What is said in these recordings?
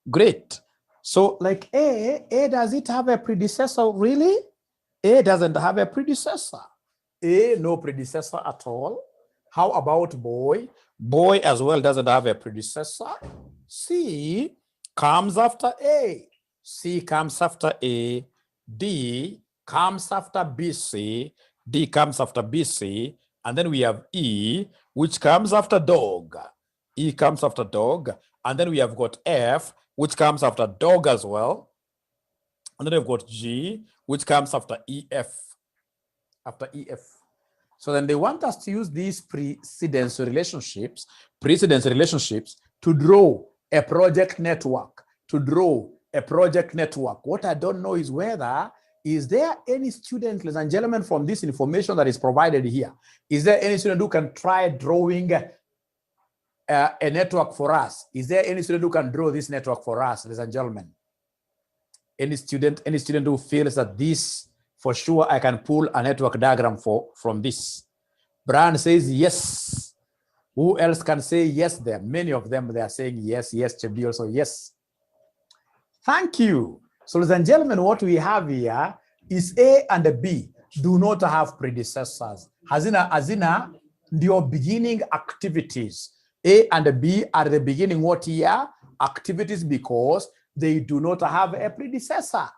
Great. So like A, does it have a predecessor? Really? A doesn't have a predecessor. A, no predecessor at all. How about boy? Boy as well doesn't have a predecessor. C comes after A. C comes after A. D comes after BC. D comes after BC. And then we have E, which comes after dog. E comes after dog. And then we have got F, which comes after dog as well. And then we've got G, which comes after EF. After EF. So then they want us to use these precedence relationships to draw a project network. What I don't know is whether, is there any student, ladies and gentlemen, from this information that is provided here? Is there any student who can try drawing a network for us? Is there any student who can draw this network for us, ladies and gentlemen? Any student who feels that this, for sure, I can pull a network diagram from this? Brian says yes. Who else can say yes there? Many of them, they are saying yes, Chebi also yes. Thank you. So ladies and gentlemen, what we have here is A and B do not have predecessors. Hazina, your beginning activities. A and B are the beginning what year? Activities, because they do not have a predecessor.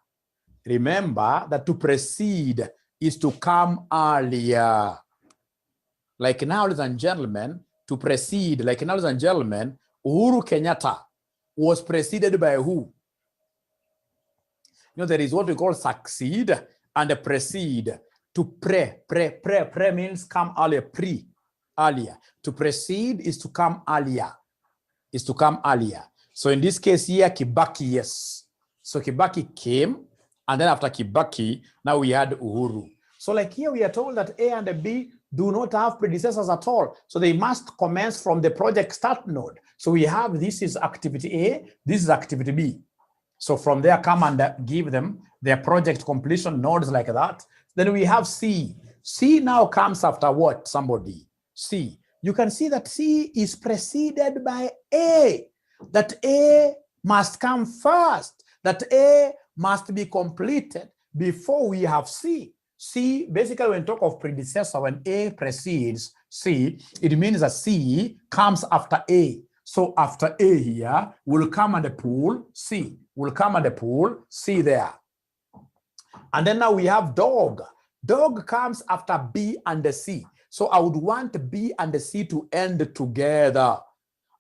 Remember that to precede is to come earlier. Like now, ladies and gentlemen, to precede, like now, ladies and gentlemen, Uhuru Kenyatta was preceded by who? You know, there is what we call succeed and precede. To pre means come earlier, earlier. To precede is to come earlier, So in this case here, Kibaki, yes. So Kibaki came, and then after Kibaki, now we had Uhuru. So like here we are told that A and B do not have predecessors at all. So they must commence from the project start node. So we have, this is activity A, this is activity B. So from there, come and give them their project completion nodes like that. Then we have C. C now comes after what? Somebody. C. You can see that C is preceded by A. That A must come first. That A must be completed before we have C. C, basically when we talk of predecessor, when A precedes C, it means that C comes after A. So after A here, will come and pull C. Will come and pull C there. And then now we have dog. Dog comes after B and C. So I would want B and C to end together.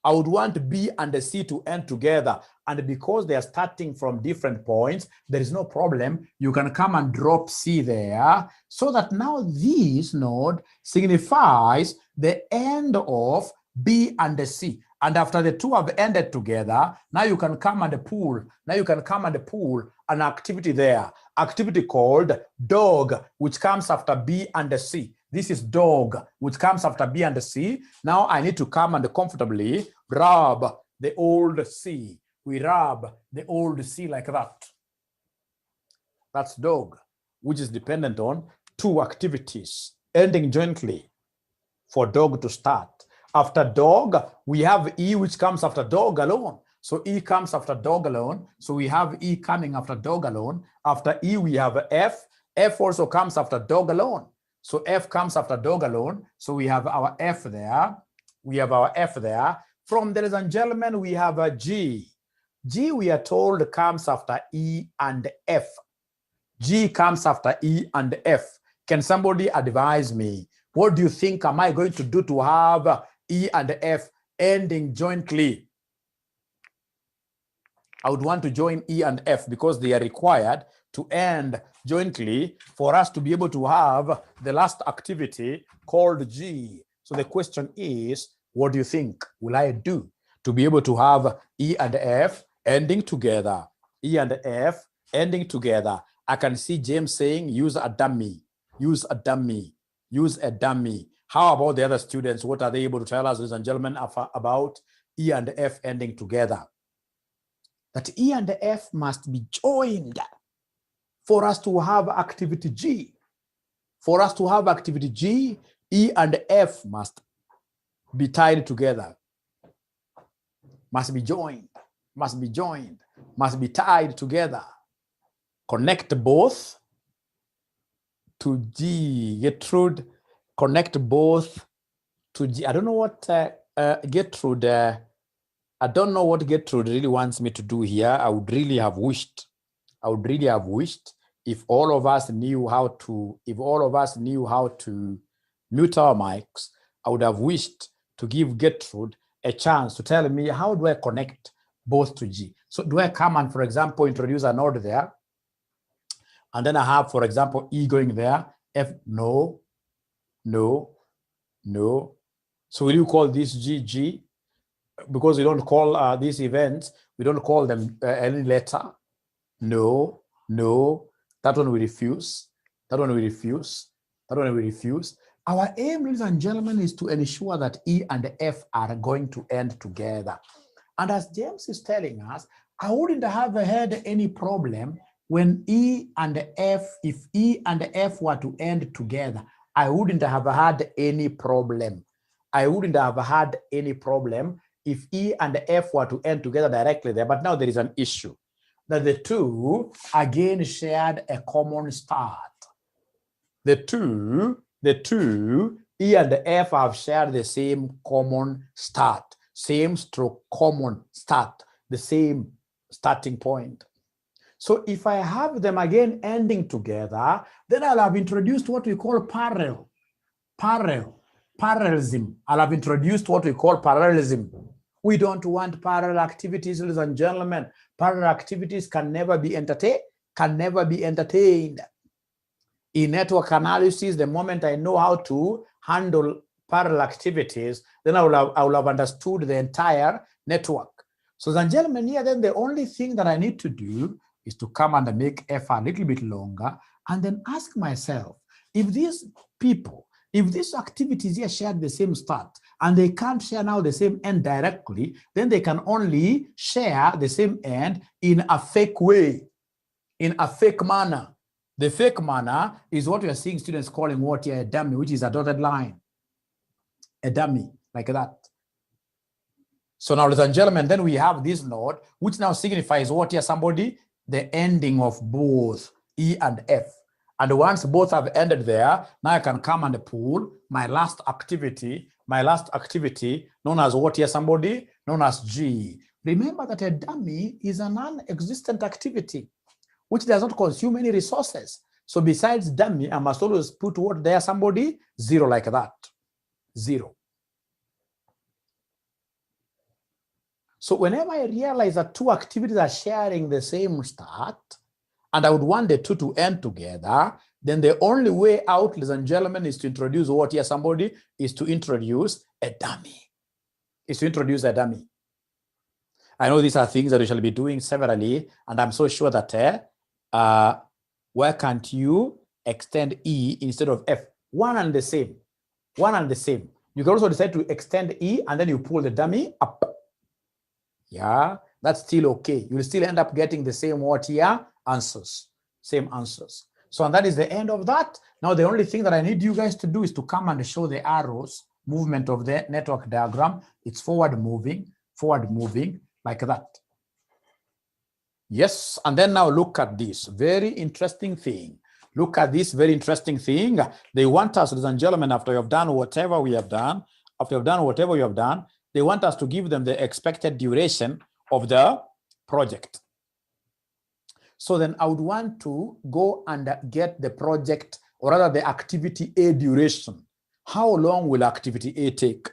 I would want B and C to end together. And because they are starting from different points, there is no problem. You can come and drop C there, so that now this node signifies the end of B and C. And after the two have ended together, now you can come and pull. Now you can come and pull an activity there. Activity called dog, which comes after B and C. This is dog, which comes after B and C. Now I need to come and comfortably rub the old C. We rub the old C like that. That's dog, which is dependent on two activities ending jointly for dog to start. After dog, we have E, which comes after dog alone. So E comes after dog alone. So we have E coming after dog alone. After E, we have F. F also comes after dog alone. So F comes after dog alone. So we have our F there. We have our F there. From there, ladies and gentlemen, we have a G. G, we are told, comes after E and F. G comes after E and F. Can somebody advise me? What do you think am I going to do to have E and F ending jointly? I would want to join E and F because they are required to end jointly for us to be able to have the last activity called G. So the question is, what do you think will I do to be able to have E and F ending together? E and F ending together. I can see James saying, use a dummy, use a dummy, use a dummy. How about the other students? What are they able to tell us, ladies and gentlemen, about E and F ending together? That E and F must be joined for us to have activity G. For us to have activity G, E and F must be tied together, must be joined. must be joined, must be tied together. Connect both to G. Gertrude, connect both to G. I don't know what Gertrude, I don't know what Gertrude really wants me to do here. I would really have wished if all of us knew how to, mute our mics. I would have wished to give Gertrude a chance to tell me, how do I connect both to G? So do I come and, for example, introduce a node there? And then I have, for example, E going there, F, no. So will you call this GG? Because we don't call these events, we don't call them any letter. No. That one we refuse. Our aim, ladies and gentlemen, is to ensure that E and F are going to end together. And as James is telling us, I wouldn't have had any problem when E and F, if E and F were to end together. I wouldn't have had any problem. If E and F were to end together directly there. But now there is an issue that the two again shared a common start. The two, E and F have shared the same common start, same stroke common start, the same starting point. So if I have them again ending together, then I'll have introduced what we call parallelism. I'll have introduced what we call parallelism. We don't want parallel activities, ladies and gentlemen. Parallel activities can never be entertained. In network analysis, the moment I know how to handle parallel activities, then I will have understood the entire network. So, ladies and gentlemen, here then the only thing that I need to do is to come and make F a little bit longer and then ask myself, if these people, if these activities here share the same start and they can't share now the same end directly, then they can only share the same end in a fake way, in a fake manner. The fake manner is what we are seeing students calling what here a dummy, which is a dotted line. A dummy, like that. So now, ladies and gentlemen, then we have this node, which now signifies what here, somebody? The ending of both E and F. And once both have ended there, now I can come and pull my last activity known as what here, somebody? Known as G. Remember that a dummy is a non-existent activity, which does not consume any resources. So besides dummy, I must always put what there, somebody? 0, like that. 0. So whenever I realize that two activities are sharing the same start, and I would want the two to end together, then the only way out, ladies and gentlemen, is to introduce what here, somebody? Is to introduce a dummy. I know these are things that we shall be doing severally, and I'm so sure that why can't you extend E instead of F? One and the same. You can also decide to extend E and then you pull the dummy up. Yeah, that's still okay. You'll still end up getting the same what here? Answers. Same answers. So, and that is the end of that. Now, the only thing that I need you guys to do is to come and show the arrows movement of the network diagram. It's forward moving, like that. Yes, and then now look at this very interesting thing. Look at this very interesting thing. They want us, ladies and gentlemen, after you have done whatever we have done, they want us to give them the expected duration of the project. So then I would want to go and get the project, or rather the activity A duration. How long will activity A take?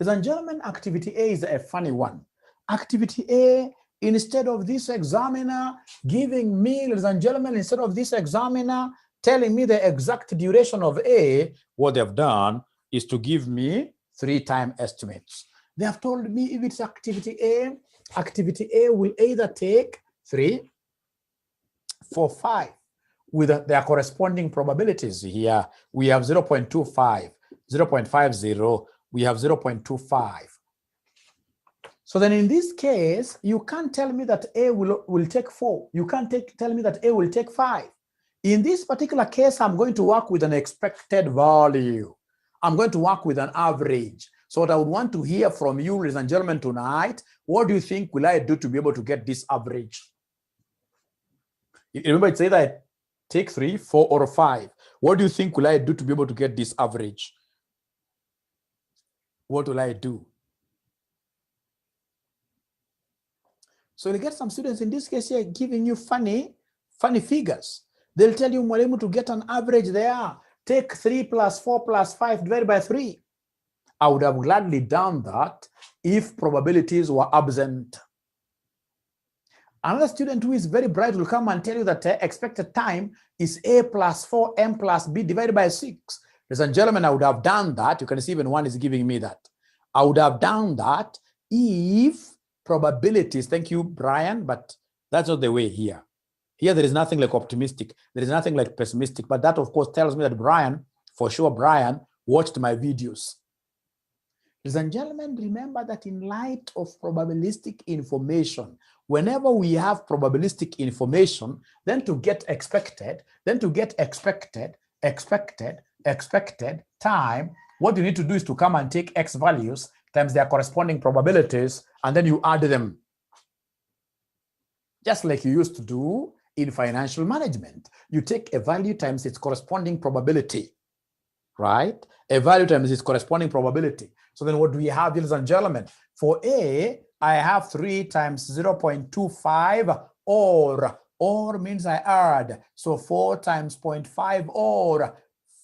Ladies and gentlemen, activity A is a funny one. Activity A, instead of this examiner giving me, ladies and gentlemen, instead of this examiner telling me the exact duration of A, what they've done is to give me 3 time estimates. They have told me if it's activity A will either take 3, 4, 5 with their corresponding probabilities. Here we have 0.25, 0.50, we have 0.25. So then in this case, you can't tell me that A will take 4. You can't tell me that A will take 5. In this particular case, I'm going to work with an expected value. I'm going to work with an average. So what I would want to hear from you, ladies and gentlemen, tonight, what do you think will I do to be able to get this average? Remember, it's either take 3, 4, or 5. What do you think will I do to be able to get this average? What will I do? So you get some students in this case here giving you funny figures. They'll tell you, Mwalimu, to get an average there, take 3 plus 4 plus 5 divided by 3. I would have gladly done that if probabilities were absent. Another student who is very bright will come and tell you that expected time is A plus 4 M plus B divided by 6. Ladies and gentlemen, I would have done that. You can see even one is giving me that. I would have done that if probabilities, thank you, Brian, but that's not the way here. Here, there is nothing like optimistic. There is nothing like pessimistic, but that, of course, tells me that Brian, for sure, Brian watched my videos. Ladies and gentlemen, remember that in light of probabilistic information, whenever we have probabilistic information, then to get expected time, what you need to do is to come and take X values times their corresponding probabilities, and then you add them. Just like you used to do in financial management. You take a value times its corresponding probability, right? A value times its corresponding probability. So then what do we have, ladies and gentlemen? For A, I have 3 times 0.25 or means I add. So 4 times 0.5 or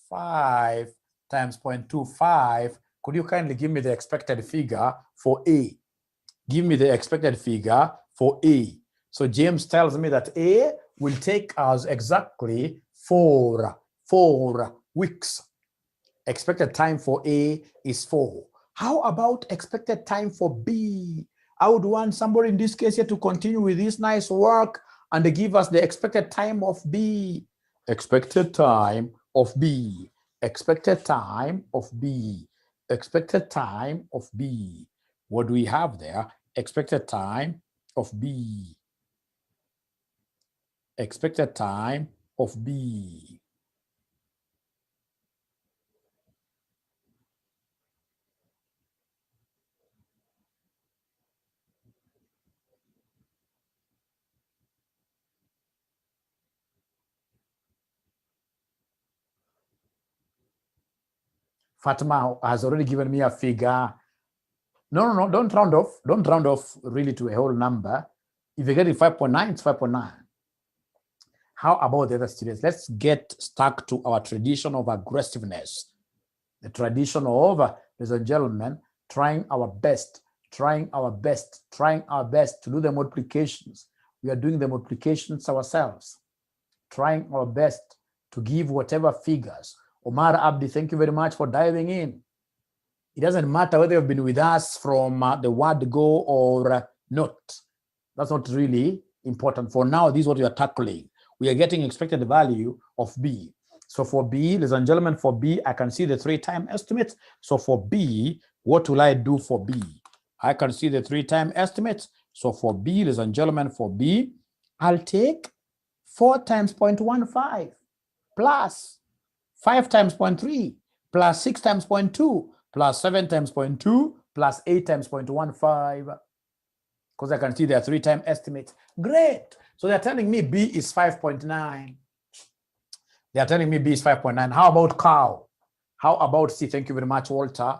5 times 0.25. Could you kindly give me the expected figure for A? Give me the expected figure for A. So James tells me that A will take us exactly 4 weeks. Expected time for A is 4. How about expected time for B? I would want somebody in this case here to continue with this nice work and give us the expected time of B. Expected time of B. Expected time of B. Expected time of B. What do we have there? Expected time of B. Expected time of B. Fatima has already given me a figure. No, don't round off. Don't round off really to a whole number. If you're getting 5.9, it's 5.9. How about the other students? Let's get stuck to our tradition of aggressiveness. The tradition of, ladies and gentlemen, trying our best to do the multiplications. We are doing the multiplications ourselves, trying our best to give whatever figures. Omar Abdi, thank you very much for diving in. It doesn't matter whether you've been with us from the word go or not. That's not really important. For now, this is what we are tackling. We are getting expected value of B. So for B, ladies and gentlemen, for B, I can see the 3-time estimate. So for B, what will I do for B? I can see the 3-time estimate. So for B, ladies and gentlemen, for B, I'll take 4 times 0.15 plus 5 times 0.3 plus 6 times 0.2 plus 7 times 0.2 plus 8 times 0.15. Because I can see their 3-time estimate. Great. So they're telling me B is 5.9. They're telling me B is 5.9. How about cow? How about C? Thank you very much, Walter.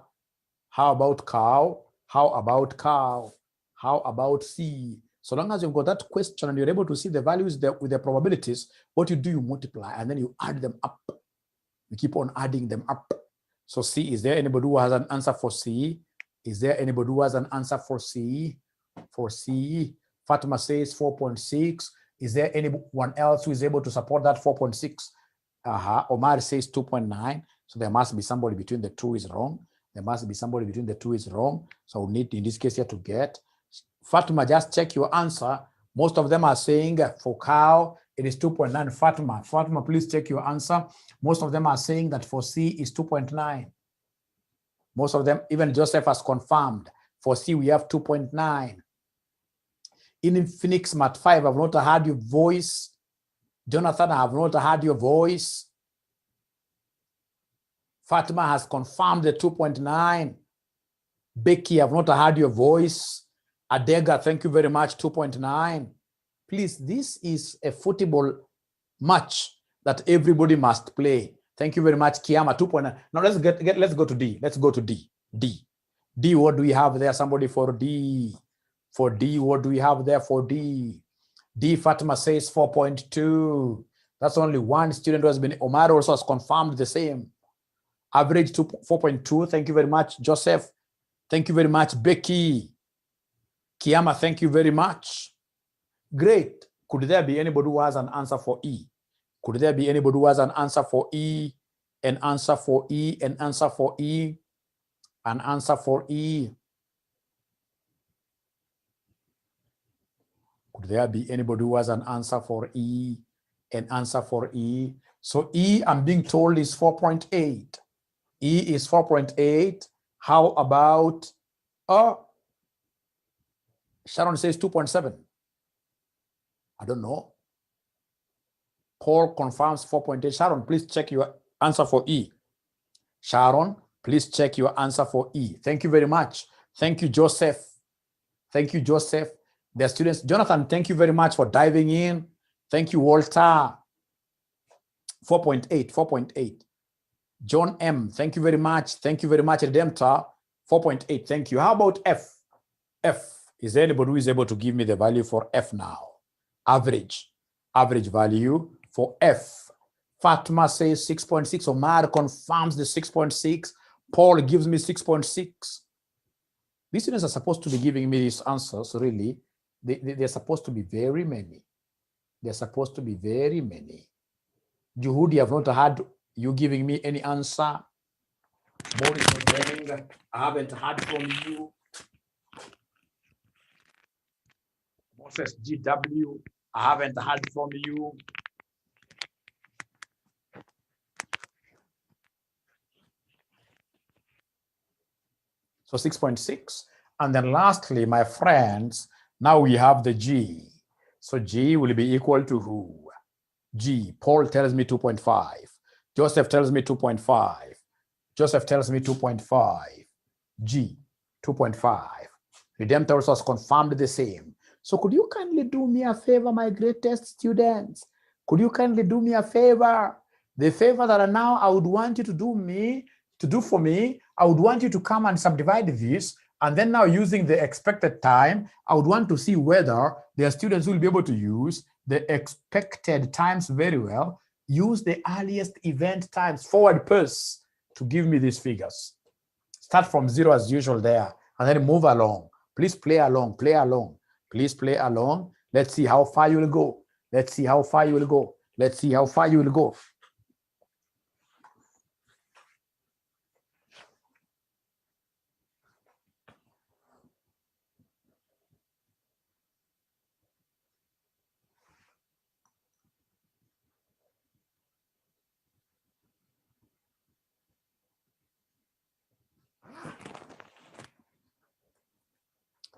How about cow? How about cow? How about C? So long as you've got that question and you're able to see the values there with the probabilities, what you do, you multiply and then you add them up. You keep on adding them up. So C, is there anybody who has an answer for C? Is there anybody who has an answer for C? For C, Fatima says 4.6. Is there anyone else who is able to support that 4.6? Omar says 2.9. So there must be somebody between the two is wrong. There must be somebody between the two is wrong. So we need, in this case here, to get. Fatima, just check your answer. Most of them are saying for cow, it is 2.9. Fatima, please check your answer. Most of them are saying that for C is 2.9. Most of them, even Joseph has confirmed. For C, we have 2.9. In Phoenix Mat 5, I've not heard your voice. Jonathan, I have not heard your voice. Fatima has confirmed the 2.9. Becky, I've not heard your voice. Adega, thank you very much, 2.9. Please, this is a football match that everybody must play. Thank you very much, Kiama, 2.9. Now let's go to D. Let's go to D. D, what do we have there? Somebody for D. For D, what do we have there for D? D, Fatima says 4.2. That's only one student who has been, Omar also has confirmed the same. Average 4.2. Thank you very much, Joseph. Thank you very much, Becky. Kiama, thank you very much. Great. Could there be anybody who has an answer for E? Could there be anybody who has an answer for E? An answer for E? An answer for E? An answer for E? Could there be anybody who has an answer for E? An answer for E? So E, I'm being told, is 4.8. E is 4.8. How about Sharon says 2.7. I don't know. Paul confirms 4.8. Sharon, please check your answer for E. Sharon, please check your answer for E. Thank you very much. Thank you, Joseph. Thank you, Joseph. The students, Jonathan, thank you very much for diving in. Thank you, Walter. 4.8, 4.8. John M, thank you very much. Thank you very much, Redemptor. 4.8, thank you. How about F? F, is there anybody who is able to give me the value for F now? Average value for F. Fatma says 6.6. Omar confirms the 6.6. Paul gives me 6.6. These students are supposed to be giving me these answers, really. They're supposed to be very many. They're supposed to be very many. Juhudi, I've not had you giving me any answer. Boris, I haven't heard from you. Moses GW, I haven't heard from you. So 6.6. And then lastly, my friends, now we have the G. So G will be equal to who? G. Paul tells me 2.5. Joseph tells me 2.5. Joseph tells me 2.5. G, 2.5. Redemptor also has confirmed the same. So could you kindly do me a favor, my greatest students? Could you kindly do me a favor? The favor that now I would want you to do for me, I would want you to come and subdivide this, and then now using the expected time, I would want to see whether their students will be able to use the expected times very well, use the earliest event times, forward pass, to give me these figures. Start from 0 as usual there, and then move along. Please play along, play along. Please play along. Let's see how far you will go. Let's see how far you will go. Let's see how far you will go.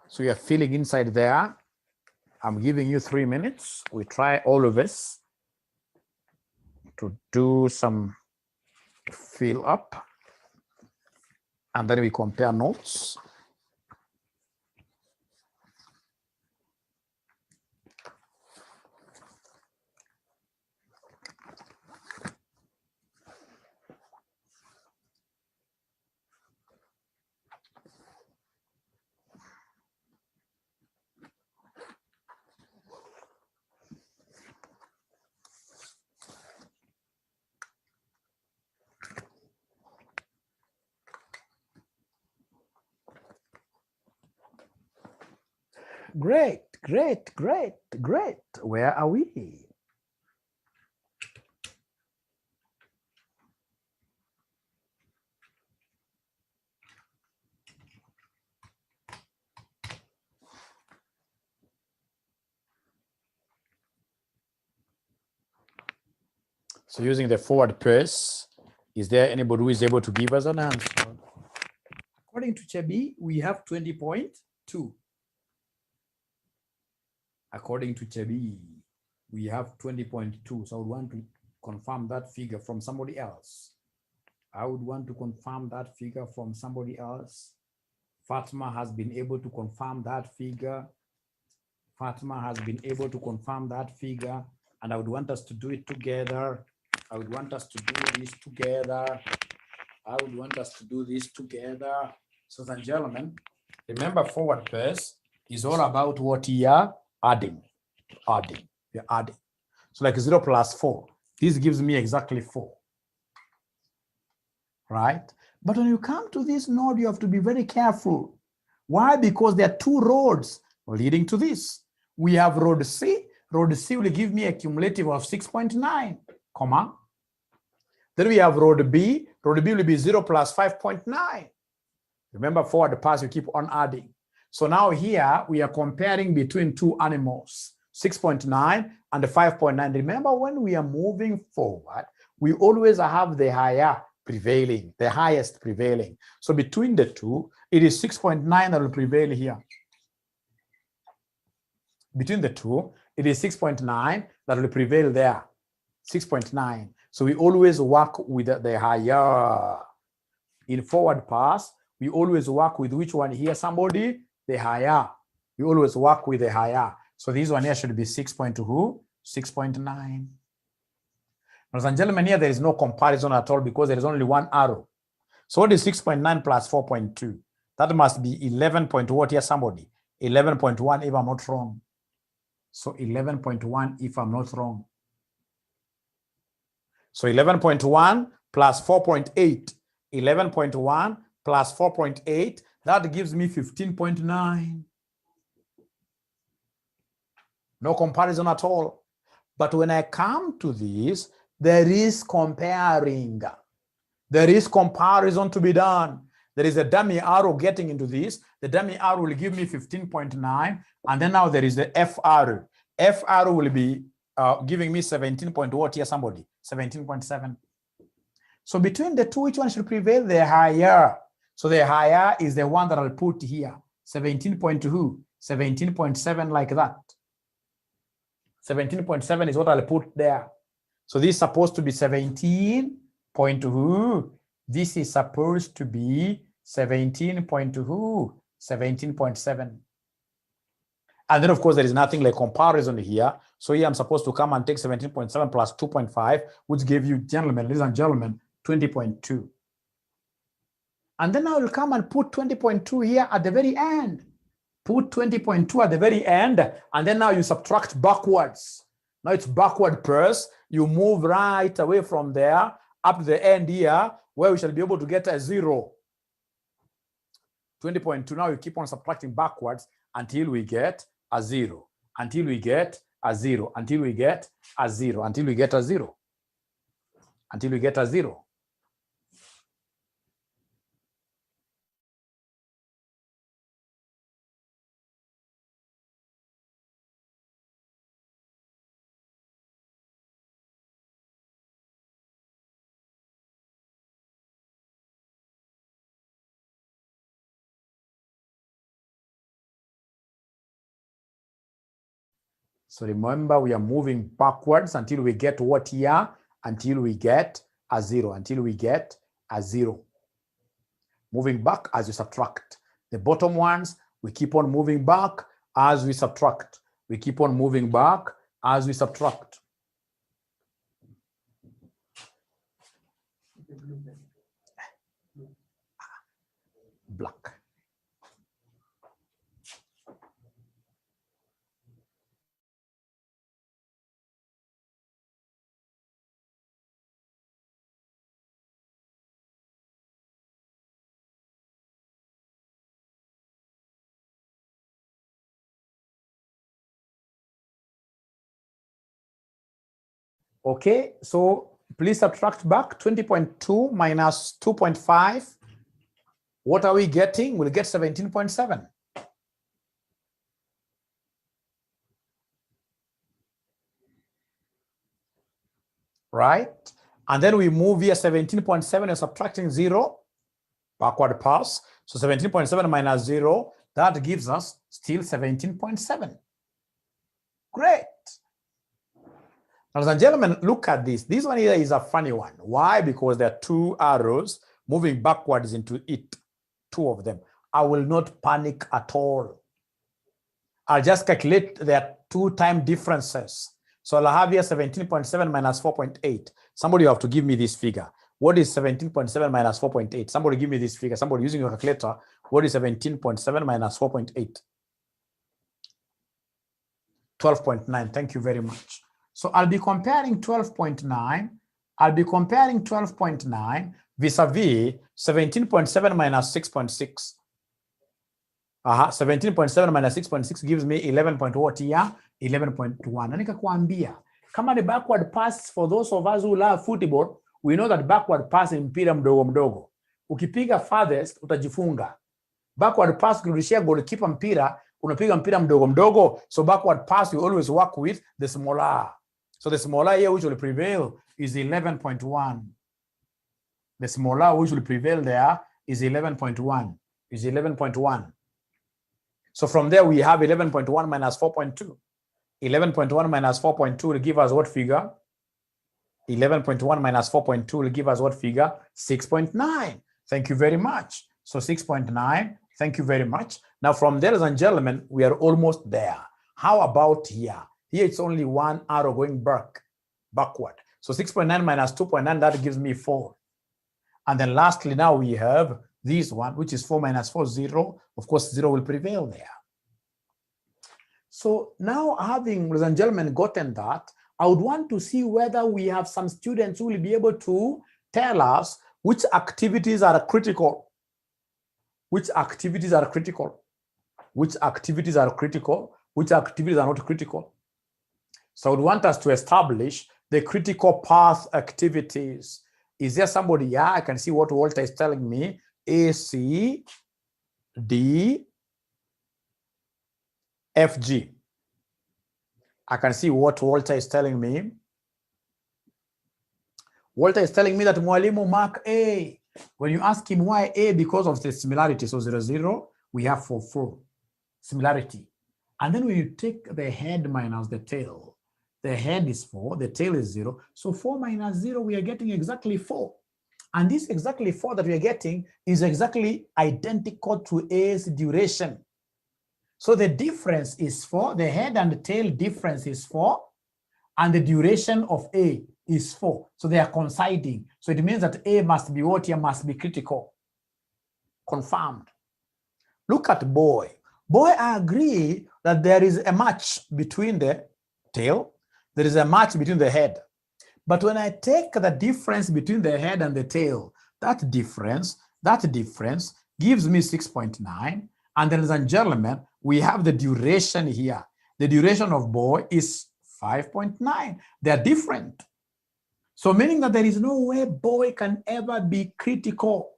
So you're feeling inside there. I'm giving you 3 minutes. We try all of us to do some fill up, and then we compare notes. Great, great, great, great. Where are we? So using the forward pass, is there anybody who is able to give us an answer? According to Chebi, we have 20.2. According to Chebi, we have 20.2. So I would want to confirm that figure from somebody else. I would want to confirm that figure from somebody else. Fatima has been able to confirm that figure. Fatima has been able to confirm that figure, and I would want us to do it together. I would want us to do this together. I would want us to do this together. So, and gentlemen, remember forward pass is all about what you are adding. You're adding. So like 0 plus 4, this gives me exactly 4, right? But when you come to this node, you have to be very careful. Why? Because there are two roads leading to this. We have road C. Road C will give me a cumulative of 6.9, comma. Then we have road B. Road B will be 0 plus 5.9. Remember, forward pass, you keep on adding. So now here we are comparing between two animals, 6.9 and the 5.9. Remember, when we are moving forward, we always have the higher prevailing, the highest prevailing. So between the two, it is 6.9 that will prevail here. Between the two, it is 6.9 that will prevail there. 6.9. So we always work with the higher. In forward pass, we always work with which one here? Somebody? The higher. We always work with the higher. So this one here should be 6.2, 6.9. Ladies and gentlemen, here there is no comparison at all because there is only one arrow. So what is 6.9 plus 4.2? That must be 11 point what here, somebody? 11.1 if I'm not wrong. So 11.1 if I'm not wrong. So 11.1 plus 4.8. 11.1 plus 4.8, that gives me 15.9. No comparison at all. But when I come to this, there is comparing. There is comparison to be done. There is a dummy arrow getting into this. The dummy arrow will give me 15.9. And then now there is the F arrow. F arrow will be giving me 17 point what here, somebody? 17.7. So between the two, which one should prevail? The higher. So the higher is the one that I'll put here. 17.2, 17.7 like that. 17.7 is what I'll put there. So this is supposed to be 17.2. This is supposed to be 17.2, 17.7. And then, of course, there is nothing like comparison here. So here I'm supposed to come and take 17.7 plus 2.5, which gave you, gentlemen, ladies and gentlemen, 20.2. And then I will come and put 20.2 here at the very end. Put 20.2 at the very end, and then now you subtract backwards. Now it's backward press. You move right away from there up to the end here, where we shall be able to get a 0. 20.2. Now you keep on subtracting backwards until we get a 0. Until we get a 0. Until we get a 0. Until we get a 0. Until we get a 0. So remember, we are moving backwards until we get what here? Until we get a 0. Until we get a 0. Moving back as we subtract. The bottom ones, we keep on moving back as we subtract. We keep on moving back as we subtract. Black. Okay, so please subtract back 20.2 minus 2.5. What are we getting? We'll get 17.7. Right? And then we move here 17.7 and subtracting 0. Backward pass. So 17.7 minus 0, that gives us still 17.7. Great. Ladies and gentlemen, look at this. This one here is a funny one. Why? Because there are two arrows moving backwards into it. Two of them. I will not panic at all. I'll just calculate their two-time differences. So I'll have here 17.7 minus 4.8. Somebody have to give me this figure. What is 17.7 minus 4.8? Somebody give me this figure. Somebody using your calculator. What is 17.7 minus 4.8? 12.9. Thank you very much. So I'll be comparing 12.9. I'll be comparing 12.9 vis-a-vis 17.7 minus 6.6. 17.7 minus 6.6 gives me 11 point what here? 11.1. Na nikakwambia kama ni backward pass, for those of us who love football, we know that backward pass ni mpira mdogo mdogo. Ukipiga farthest utajifunga. Backward pass ukirudishia goalkeeper mpira, unapiga mpira mdogo mdogo. So backward pass you always work with the smaller. So the smaller here which will prevail is 11.1. The smaller which will prevail there is 11.1. Is 11.1. So from there we have 11.1 minus 4.2. 11.1 minus 4.2 will give us what figure? 11.1 minus 4.2 will give us what figure? 6.9. Thank you very much. So 6.9. Thank you very much. Now from there, ladies and gentlemen, we are almost there. How about here? Here it's only one arrow going backward. So 6.9 minus 2.9, that gives me 4. And then lastly, now we have this one, which is 4 minus 4, 0. Of course, 0 will prevail there. So now having, ladies and gentlemen, gotten that, I would want to see whether we have some students who will be able to tell us which activities are critical, which activities are critical, which activities are critical, which activities are not critical. So I would want us to establish the critical path activities. Is there somebody? Yeah, I can see what Walter is telling me. A, C, D, F, G. I can see what Walter is telling me. Walter is telling me that Mwalimu mark A. When you ask him why A, because of the similarity. So 0, 0, we have 4, 4. Similarity. And then when you take the head minus the tail, the head is 4, the tail is 0. So 4 minus 0, we are getting exactly 4. And this exactly 4 that we are getting is exactly identical to A's duration. So the difference is 4, the head and the tail difference is 4, and the duration of A is 4. So they are coinciding. So it means that A must be what here? Must be critical. Confirmed. Look at boy. Boy, I agree that there is a match between the tail. There is a match between the head. But when I take the difference between the head and the tail, that difference gives me 6.9. And then, ladies and gentlemen, we have the duration here. The duration of boy is 5.9. They are different. So meaning that there is no way boy can ever be critical.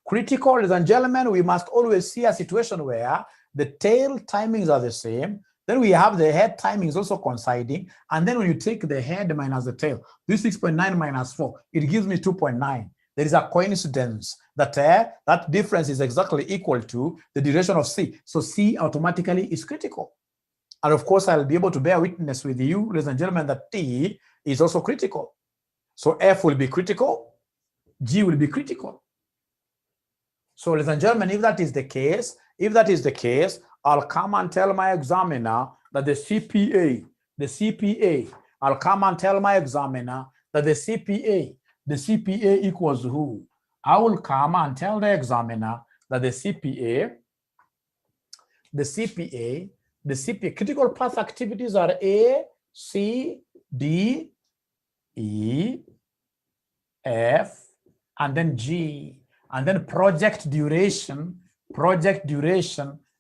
Critical, ladies and gentlemen, we must always see a situation where the tail timings are the same. Then we have the head timings also coinciding. And then when you take the head minus the tail, this 6.9 minus 4, it gives me 2.9. There is a coincidence that that difference is exactly equal to the duration of C. So C automatically is critical. And of course, I'll be able to bear witness with you, ladies and gentlemen, that T is also critical. So F will be critical, G will be critical. So ladies and gentlemen, if that is the case, I'll come and tell my examiner that the CPA, I'll come and tell my examiner that the CPA equals who? I will come and tell the examiner that the CPA, critical path activities are A, C, D, E, F, and then G. And then project duration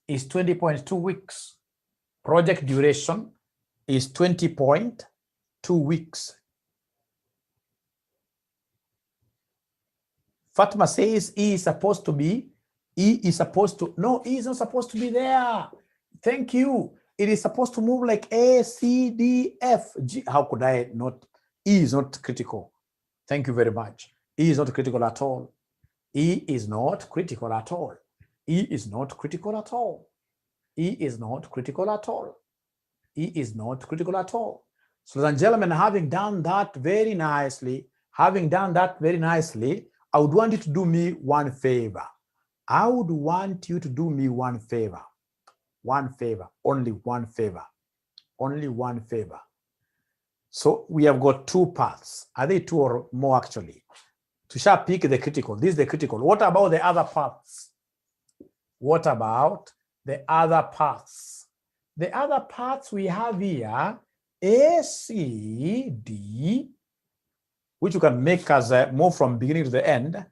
is 20.2 weeks. Project duration is 20.2 weeks. Fatima says E is supposed to, no, E is not supposed to be there. Thank you. It is supposed to move like A, C, D, F, G. How could I not? E is not critical. Thank you very much. E is not critical at all. E is not critical at all. E is not critical at all. E is not critical at all. E is not critical at all. So, ladies and gentlemen, having done that very nicely, I would want you to do me one favor. I would want you to do me one favor, only one favor, only one favor. So we have got two paths. Are they two or more actually? To shall pick the critical. This is the critical. What about the other paths? What about the other paths? The other paths we have here, A, C, D, which you can make as a move from beginning to the end.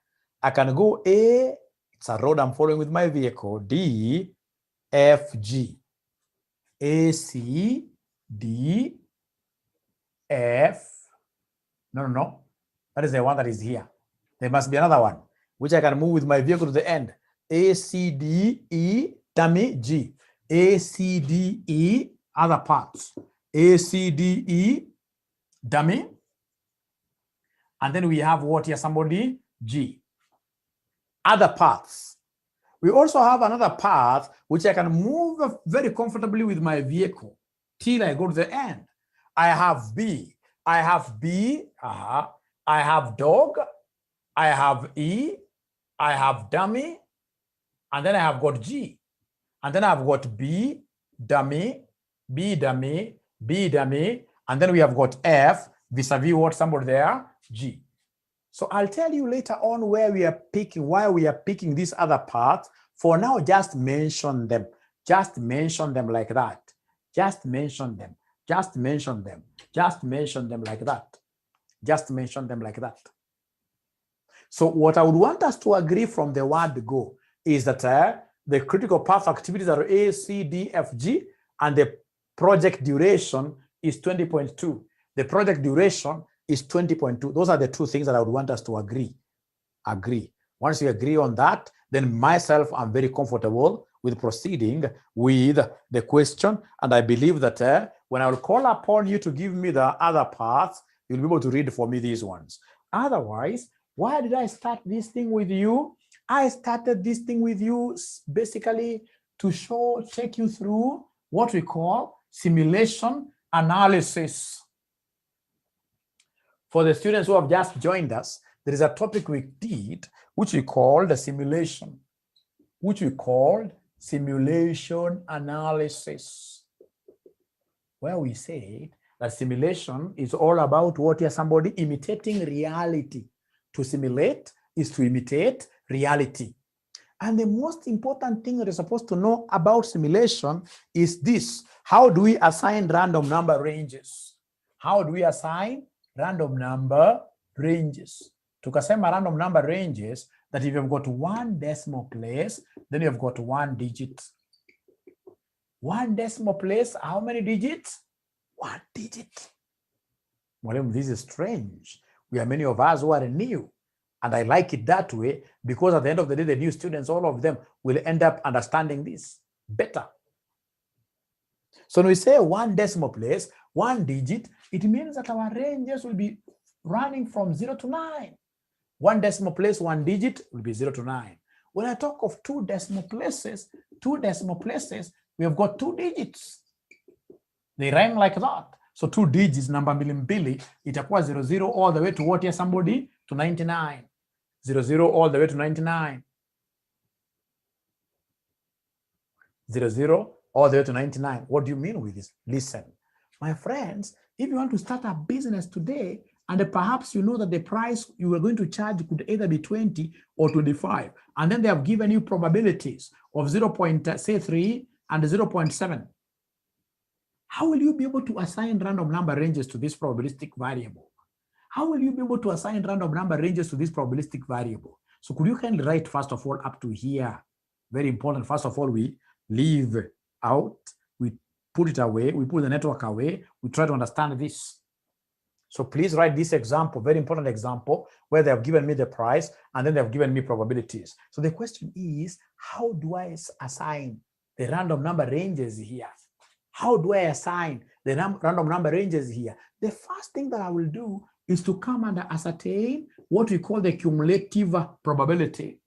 I can go A, it's a road I'm following with my vehicle, D, F, G. A, C, D, F. No. That is the one that is here. There must be another one, which I can move with my vehicle to the end. A, C, D, E, dummy, G. A, C, D, E, other parts. A, C, D, E, dummy. And then we have what here, somebody? G. Other paths. We also have another path which I can move very comfortably with my vehicle till I go to the end. I have B. I have B. I have dog. I have E. I have dummy. And then I have got G. And then I've got B, dummy, B, dummy, B, dummy. And then we have got F, vis-a-vis what somebody there? G. So I'll tell you later on where we are picking, why we are picking these other parts. For now, just mention them. Just mention them like that. Just mention them. Just mention them. Just mention them like that. Just mention them like that. So what I would want us to agree from the word go is that the critical path activities are A, C, D, F, G, and the project duration is 20.2. The project duration is 20.2. Those are the two things that I would want us to agree. Once we agree on that, then myself, I'm very comfortable with proceeding with the question. And I believe that when I will call upon you to give me the other parts, you'll be able to read for me these ones. Otherwise, why did I start this thing with you? I started this thing with you basically to take you through what we call simulation analysis. For the students who have just joined us, there is a topic we did which we called the simulation, analysis, where we said that simulation is all about what is somebody imitating reality. To simulate is to imitate reality. And the most important thing that you're supposed to know about simulation is this. How do we assign random number ranges? How do we assign random number ranges? Tukasema random number ranges, that if you've got one decimal place, then you've got one digit. One decimal place, how many digits? One digit. Well, this is strange. We are many of us who are new. And I like it that way because at the end of the day, the new students, all of them will end up understanding this better. So when we say one decimal place, one digit, it means that our ranges will be running from 0 to 9. One decimal place, one digit will be 0 to 9. When I talk of two decimal places, we have got two digits. They rhyme like that. So two digits, number mbili, itakuwa 00 all the way to what here, somebody? To 99. 00 all the way to 99. 00 all the way to 99. What do you mean with this? Listen, my friends, if you want to start a business today, and perhaps you know that the price you are going to charge could either be 20 or 25, and then they have given you probabilities of 0.3 and 0.7. How will you be able to assign random number ranges to this probabilistic variable? How will you be able to assign random number ranges to this probabilistic variable? So could you kindly write, first of all, up to here? Very important. First of all, we leave out, we put it away, we put the network away, we try to understand this. So please write this example, very important example, where they have given me the price and then they have given me probabilities. So the question is, how do I assign the random number ranges here? How do I assign the random number ranges here? The first thing that I will do is to come and ascertain what we call the cumulative probability.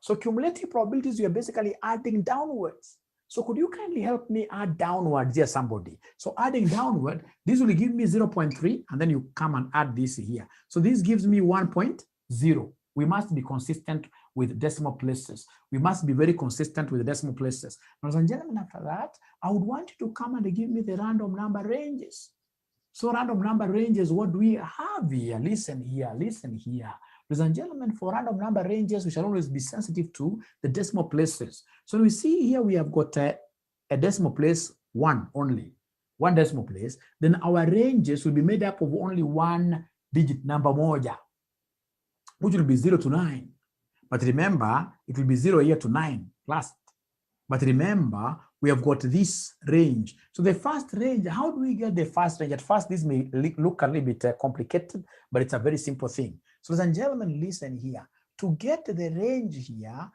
So cumulative probabilities, you are basically adding downwards. So could you kindly help me add downwards here, somebody? So adding downward, this will give me 0.3, and then you come and add this here. So this gives me 1.0. We must be consistent with decimal places. We must be very consistent with the decimal places. Ladies and gentlemen, after that, I would want you to come and give me the random number ranges. So random number ranges, what do we have here? Listen here, listen here. Ladies and gentlemen, for random number ranges, we shall always be sensitive to the decimal places. So we see here we have got a decimal place 1 only, 1 decimal place. Then our ranges will be made up of only 1 digit number moja, which will be 0 to 9. But remember, it will be 0 here to 9 last. But remember, we have got this range. So the first range, how do we get the first range? At first, this may look a little bit complicated, but it's a very simple thing. So ladies and gentlemen, listen here. To get the range here,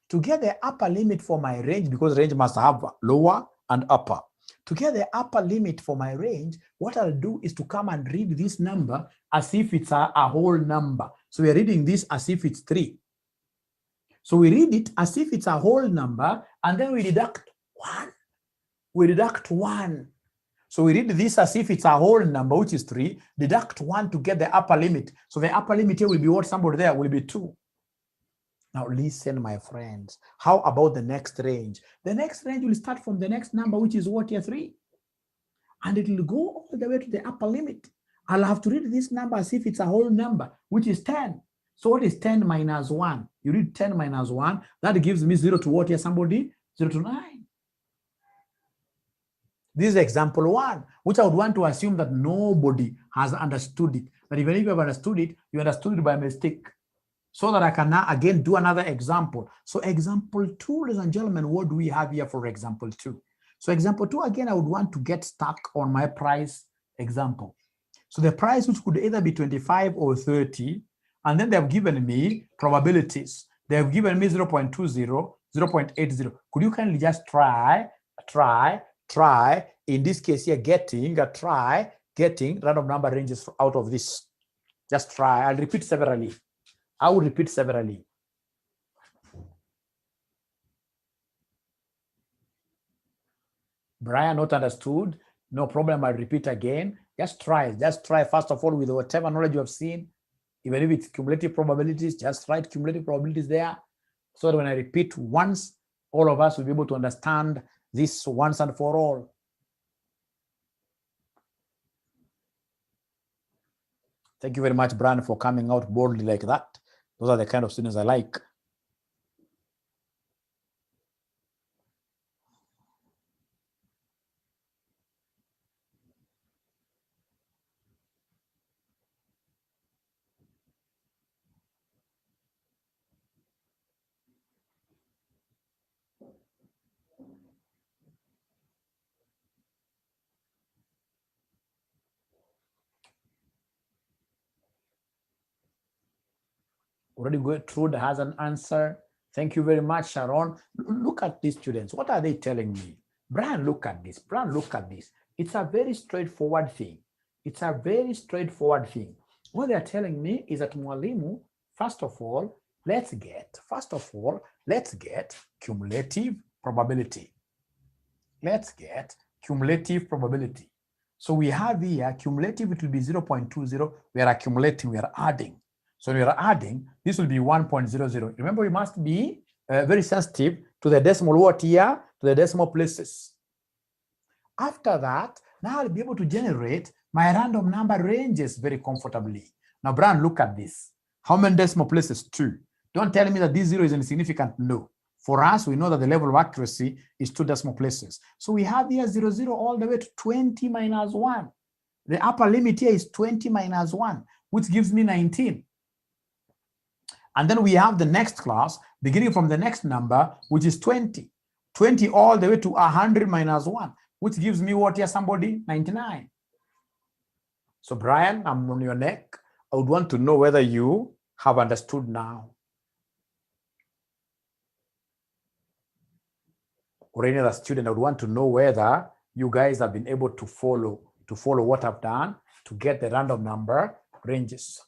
to get the upper limit for my range, because range must have lower and upper. To get the upper limit for my range, what I'll do is to come and read this number as if it's a whole number. So we're reading this as if it's 3. So we read it as if it's a whole number, and then we deduct 1. We deduct 1. So we read this as if it's a whole number, which is 3, deduct 1 to get the upper limit. So the upper limit here will be what? Somebody there will be 2. Now listen, my friends. How about the next range? The next range will start from the next number, which is what here? 3. And it will go all the way to the upper limit. I'll have to read this number as if it's a whole number, which is 10. So what is 10 minus 1? You read 10 minus 1. That gives me 0 to what here? Somebody? 0 to 9. This is example 1, which I would want to assume that nobody has understood it. But even if you have understood it, you understood it by mistake. So that I can now again do another example. So example 2, ladies and gentlemen, what do we have here for example 2? So example 2, again, I would want to get stuck on my price example. So the price, which could either be 25 or 30, and then they have given me probabilities. They have given me 0.20, 0.80. Could you kindly just try, in this case here, getting random number ranges out of this? Just try. I'll repeat severally. I will repeat severally. Brian, not understood. No problem. I'll repeat again. Just try. Just try, first of all, with whatever knowledge you have seen. Even if it's cumulative probabilities, just write cumulative probabilities there. So that when I repeat once, all of us will be able to understand this once and for all. Thank you very much, Brian, for coming out boldly like that. Those are the kind of students I like. Already Gertrude has an answer. Thank you very much, Sharon. Look at these students. What are they telling me? Brian, look at this. Brian, look at this. It's a very straightforward thing. It's a very straightforward thing. What they're telling me is that Mwalimu, first of all, let's get cumulative probability. Let's get cumulative probability. So we have here cumulative, it will be 0.20. We are accumulating, we are adding. So we are adding, this will be 1.00. Remember, we must be very sensitive to the decimal what here, to the decimal places. After that, now I'll be able to generate my random number ranges very comfortably. Now, Brian, look at this. How many decimal places? 2. Don't tell me that this 0 is insignificant. No. For us, we know that the level of accuracy is 2 decimal places. So we have here 00 all the way to 20 minus 1. The upper limit here is 20 minus 1, which gives me 19. And then we have the next class, beginning from the next number, which is 20. 20 all the way to 100 minus 1, which gives me what here, somebody? 99. So Brian, I'm on your neck. I would want to know whether you have understood now. Or any other student, I would want to know whether you guys have been able to follow what I've done to get the random number ranges.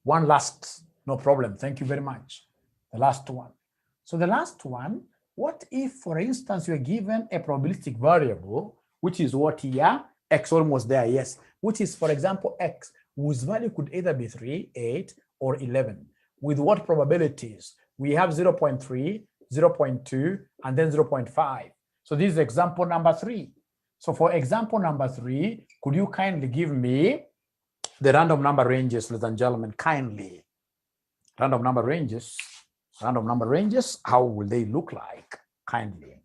One last, no problem. Thank you very much. The last one. So the last one, what if, for instance, you are given a probabilistic variable, which is what here, x almost there, yes, which is, for example, x, whose value could either be 3, 8, or 11. With what probabilities? We have 0.3, 0.2, and then 0.5. So this is example number 3. So for example number 3, could you kindly give me the random number ranges, ladies and gentlemen, kindly. Random number ranges, how will they look like? Kindly.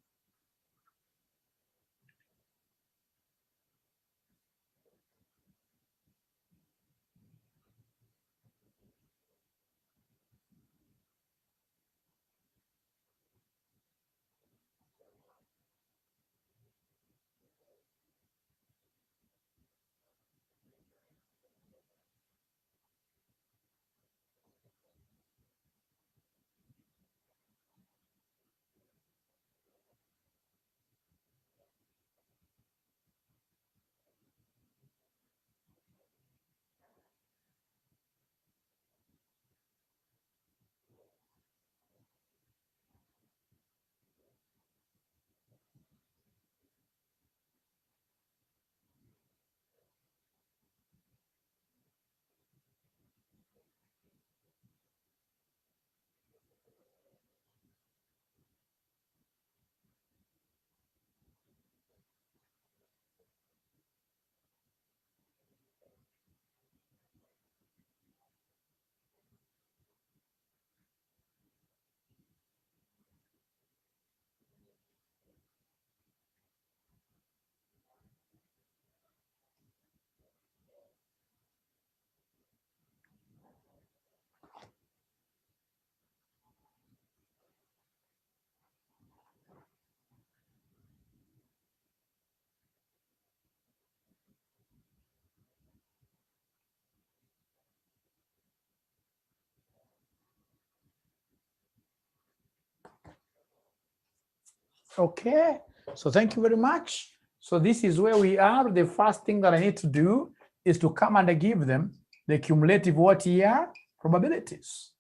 Okay, so thank you very much. So this is where we are. The first thing that I need to do is to come and give them the cumulative what here? Probabilities.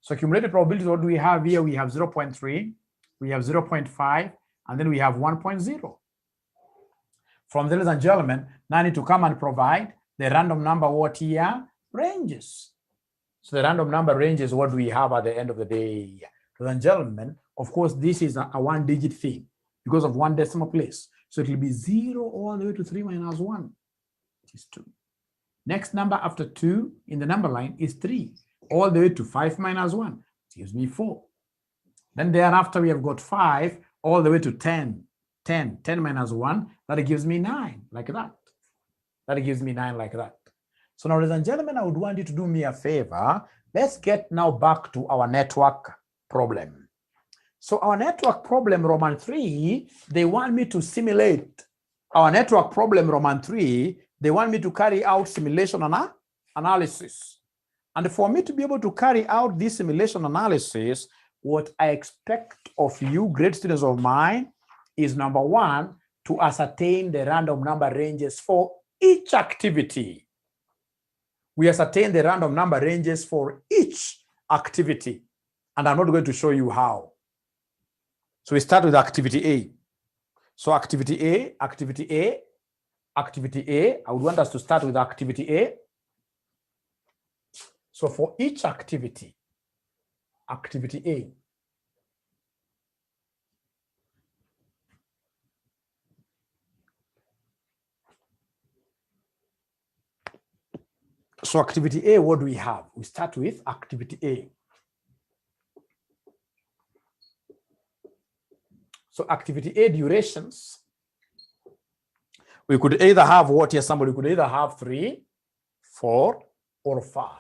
So cumulative probabilities, what do we have here? We have 0.3, we have 0.5, and then we have 1.0. From there, ladies and gentlemen, now I need to come and provide the random number what here? Ranges. So the random number ranges, what do we have at the end of the day? Ladies and gentlemen, of course, this is a one-digit thing because of one decimal place. So it will be 0 all the way to 3 minus 1, which is 2. Next number after 2 in the number line is 3, all the way to 5 minus 1, which gives me 4. Then thereafter, we have got 5 all the way to 10. 10 minus 1, that gives me 9, like that. That gives me 9 like that. So now, ladies and gentlemen, I would want you to do me a favor. Let's get now back to our network problem. So our network problem, Roman 3, they want me to simulate. Our network problem, Roman 3, they want me to carry out simulation analysis. And for me to be able to carry out this simulation analysis, what I expect of you, great students of mine, is number 1, to ascertain the random number ranges for each activity. We ascertain the random number ranges for each activity. And I'm not going to show you how. So we start with activity A. So activity A, I would want us to start with activity A. So for each activity A, so activity A, what do we have? We start with activity A. So activity A durations, we could either have what here, somebody could either have 3, 4, or 5.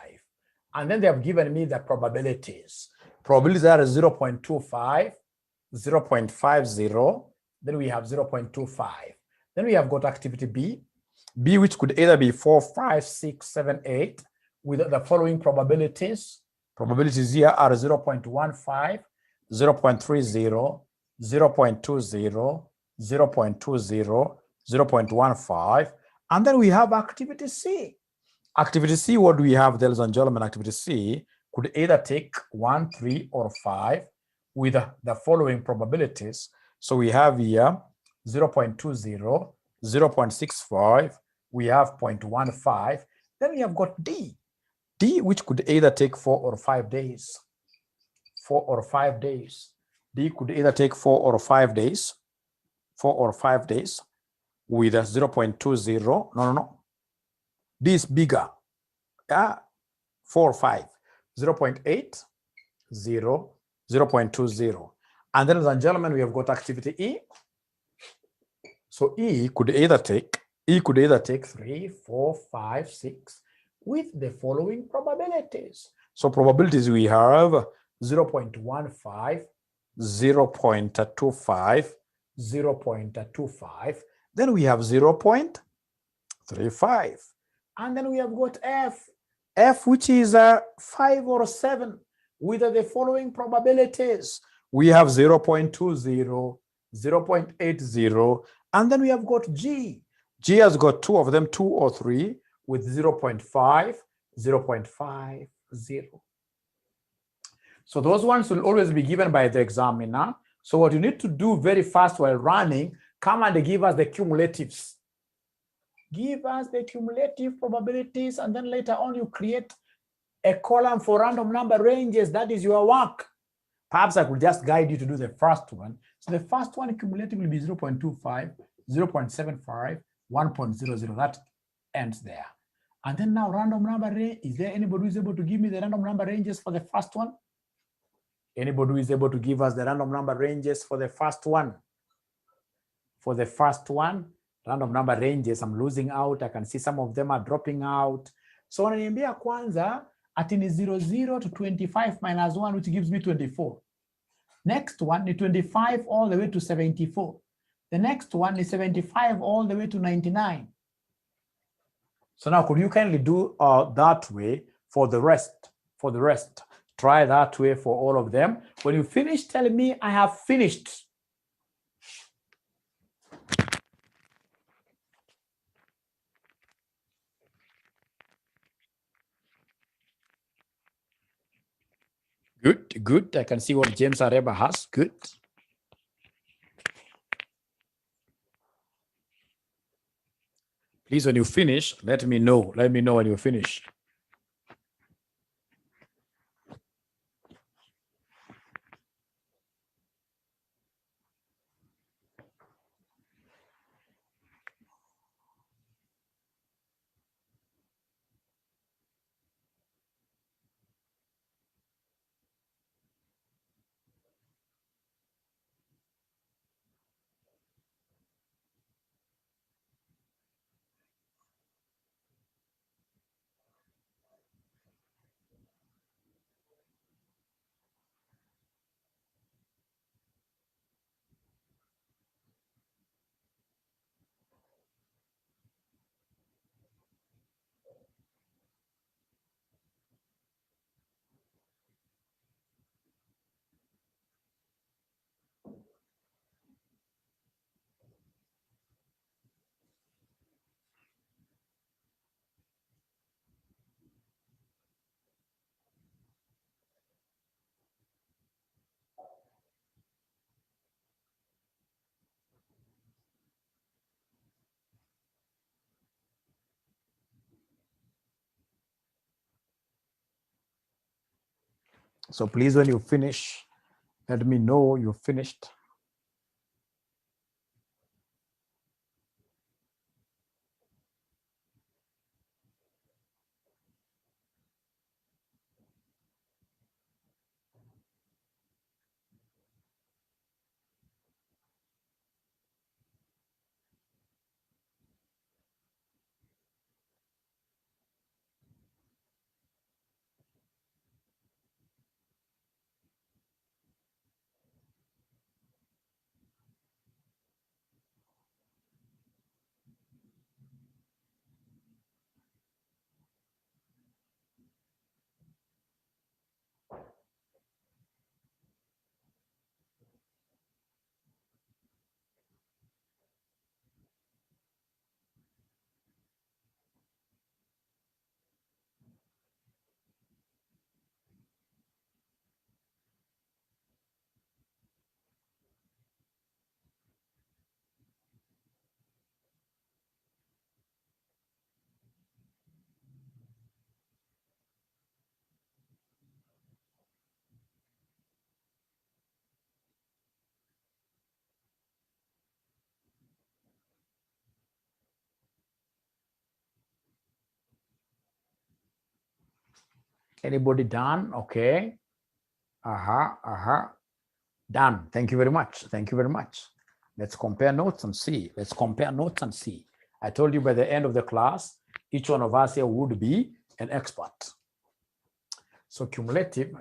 And then they have given me the probabilities. Probabilities are 0.25, 0.50, then we have 0.25. Then we have got activity B, which could either be 4, 5, 6, 7, 8, with the following probabilities. Probabilities here are 0.15, 0.30, 0.20, 0.20, 0.15, and then we have activity C. Activity C, what do we have, ladies and gentlemen? Activity C could either take 1, 3, or 5 with the following probabilities. So we have here 0.20, 0.65, we have 0.15, then we have got D. D, which could either take 4 or 5 days. 4 or 5 days. D could either take 4 or 5 days. 4 or 5 days with a 0.20. No. D is bigger. 4 or 5. 0.8, 0, 0.20. And then, ladies and gentlemen, we have got activity E. So E could either take 3, 4, 5, 6 with the following probabilities. So probabilities we have 0.15, 0.25, 0.25. Then we have 0.35. And then we have got F, which is 5 or 7 with the following probabilities. We have 0.20, 0.80, and then we have got G. G has got 2 of them, 2 or 3, with 0.5, 0.50. So those ones will always be given by the examiner. So what you need to do very fast while running, come and give us the cumulatives. Give us the cumulative probabilities, and then later on you create a column for random number ranges. That is your work. Perhaps I could just guide you to do the first one. So the first one cumulatively will be 0.25, 0.75, 1.00. That ends there. And then now random number range. Is there anybody who is able to give me the random number ranges for the first one? Anybody who is able to give us the random number ranges for the first one? For the first one, random number ranges, I'm losing out. I can see some of them are dropping out. So wananiambia kwanza ati ni 00 to 25 minus 1, which gives me 24. Next one is 25 all the way to 74. The next one is 75 all the way to 99. So now could you kindly do that way for the rest? For the rest, try that way for all of them. When you finish, tell me I have finished. Good. I can see what James Areba has. Good. Please, when you finish, let me know. Let me know when you finish. So please, when you finish, let me know you finished. Anybody done? Okay. Done. Thank you very much. Thank you very much. Let's compare notes and see. Let's compare notes and see. I told you by the end of the class, each one of us here would be an expert. So cumulative.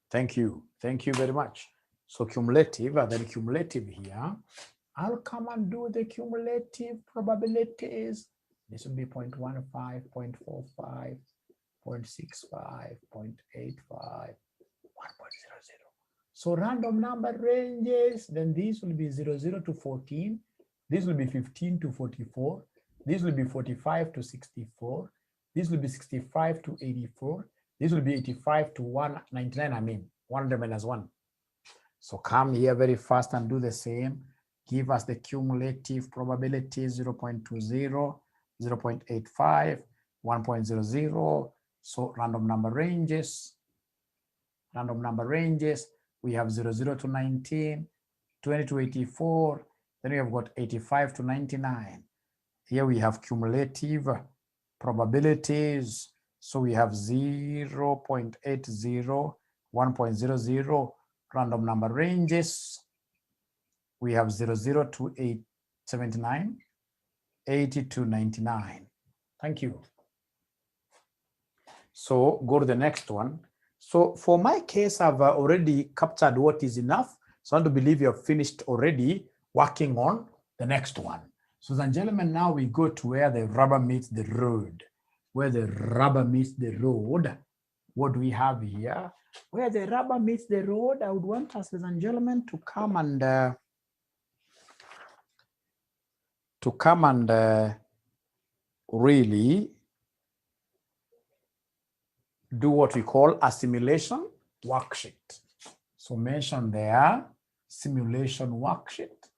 Thank you. Thank you very much. So cumulative, then cumulative here. I'll come and do the cumulative probabilities. This will be 0.15, 0.45, 0.65, 0.85, 1.00. So random number ranges, then these will be 00 to 14. This will be 15 to 44. This will be 45 to 64. This will be 65 to 84. This will be 85 to 199, 100 minus 1. So come here very fast and do the same. Give us the cumulative probability 0.20, 0.85, 1.00. So random number ranges. We have 00 to 19, 20 to 84. Then we have got 85 to 99. Here we have cumulative probabilities. So we have 0.80, 1.00. Random number ranges. We have 00 to 879, 80 to 99. Thank you. So go to the next one. So for my case, I've already captured what is enough. So I want to believe you have finished already working on the next one. So ladies and gentlemen, now we go to where the rubber meets the road. Where the rubber meets the road. What do we have here? Where the rubber meets the road, I would want us, ladies and gentlemen, to come and really do what we call a simulation worksheet. So mention there, simulation worksheet.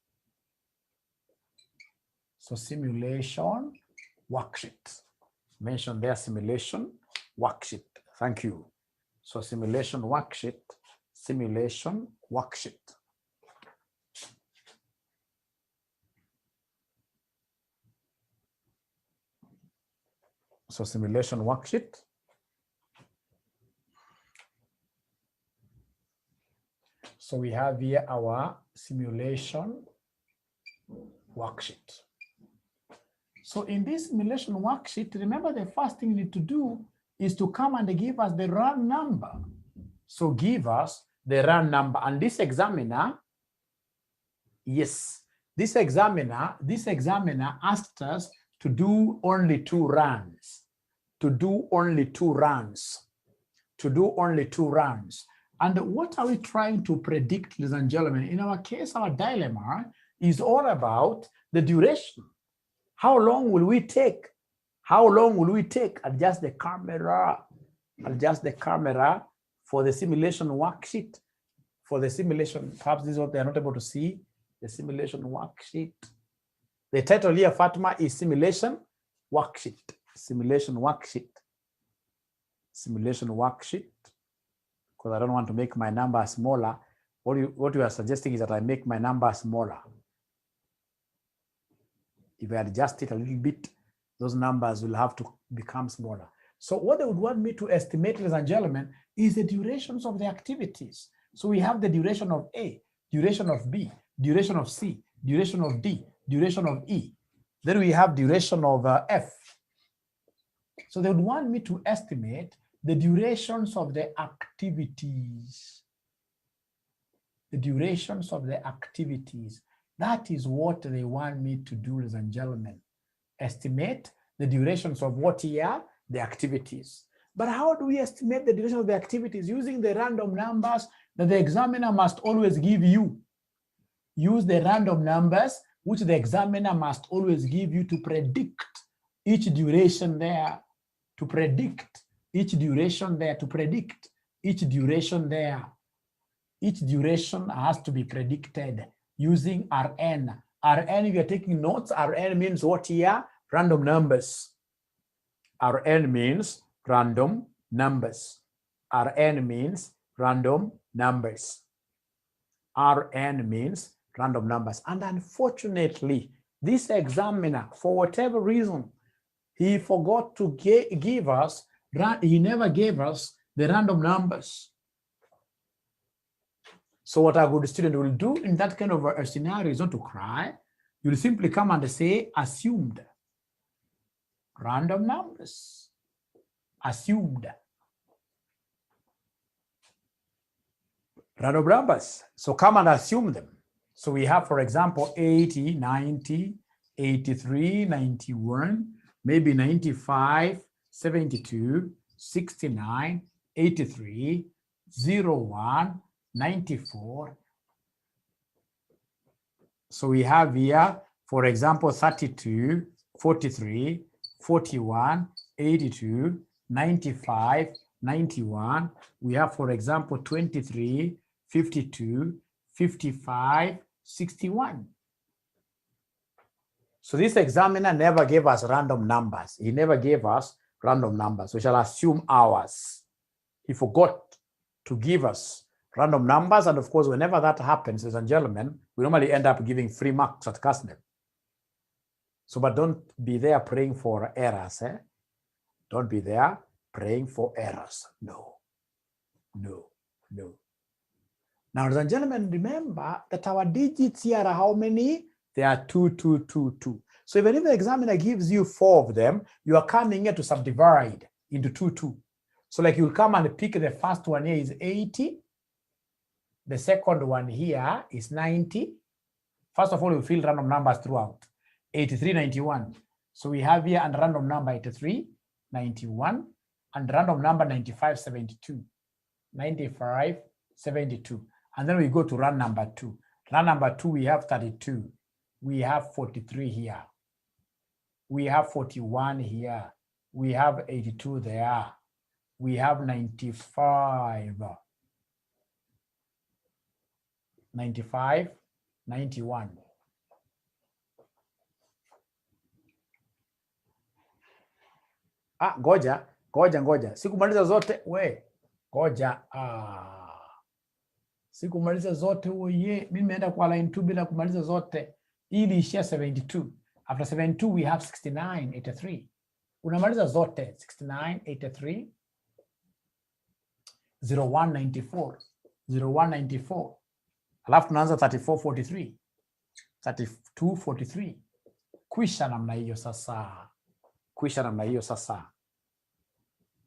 So simulation worksheet. Mention there, simulation worksheet. Thank you. So simulation worksheet, simulation worksheet. So simulation worksheet. So we have here our simulation worksheet. So in this simulation worksheet, remember the first thing you need to do is to come and give us the run number. So give us the run number. And this examiner, yes, this examiner asked us to do only 2 runs. To do only 2 runs. And what are we trying to predict, ladies and gentlemen? In our case, our dilemma is all about the duration. How long will we take? Adjust the camera for the simulation worksheet. For the simulation, perhaps this is what they're not able to see, the simulation worksheet. The title here, Fatima, is simulation worksheet. Simulation worksheet. Because I don't want to make my number smaller. What you are suggesting is that I make my number smaller. If I adjust it a little bit, those numbers will have to become smaller. So what they would want me to estimate, ladies and gentlemen, is the durations of the activities. So we have the duration of A, duration of B, duration of C, duration of D, duration of E. Then we have duration of F. So they would want me to estimate the durations of the activities. The durations of the activities. That is what they want me to do, ladies and gentlemen. Estimate the durations of what here? The activities. But how do we estimate the duration of the activities? Using the random numbers that the examiner must always give you. Use the random numbers which the examiner must always give you to predict each duration there. To predict each duration there. To predict each duration there. Each duration has to be predicted using Rn. Rn, if you're taking notes, Rn means what here? Random numbers. Rn means random numbers. Rn means random numbers. Rn means random numbers. And unfortunately, this examiner, for whatever reason, he forgot to give us He never gave us the random numbers. So what a good student will do in that kind of a scenario is not to cry. You'll simply come and say assumed random numbers. Assumed random numbers. So come and assume them. So we have, for example, 80, 90, 83, 91, maybe 95, 72, 69, 83, 01, 94. So we have here, for example, 32, 43, 41, 82, 95, 91. We have, for example, 23, 52, 55, 61. So this examiner never gave us random numbers. He never gave us random numbers. We shall assume ours. He forgot to give us random numbers. And of course, whenever that happens, ladies and gentlemen, we normally end up giving 3 marks at Kasneb. So, but don't be there praying for errors. Don't be there praying for errors. No, no, no. Now, ladies and gentlemen, remember that our digits here are how many? They are 2, 2, 2, 2. So even if the examiner gives you 4 of them, you are coming here to subdivide into 2, 2. So like you'll come and pick the first one here is 80. The second one here is 90. First of all, you fill random numbers throughout. 83, 91. So we have here and random number 83, 91, and random number 95, 72. 95, 72. And then we go to run number 2. Run number 2, we have 32. We have 43 here. We have 41 here. We have 82 there. We have 95. 95, 91. Ngoja. Sikumaliza zote we. Ngoja. Sikumaliza zote oye. Mimi nimeenda kwa line 2 bila kumaliza zote. Ili ishia 72. After 72 we have 69, 83. Unamaliza zote 69, 83. 0194. 0194. Alafu tunaanza 3443. 3243. Kwisha namna hiyo sasa.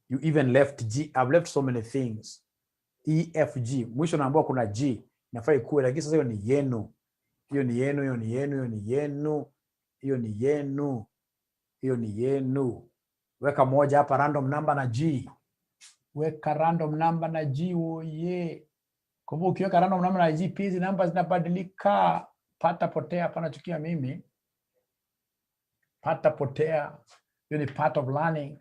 You even left G. I've left so many things. E, F, G. Mwisho naambiwa kuna G. Nafai kuwe, lakini sasa hiyo ni yenu. Hiyo ni yenu. Weka moja hapa random number na G. Weka random number na G oye. Kwa hivyo ukiweka random number na G, hizi namba zinabadilika. Pata potea, hapana chukia mimi. Pata potea. Hiyo ni part of learning.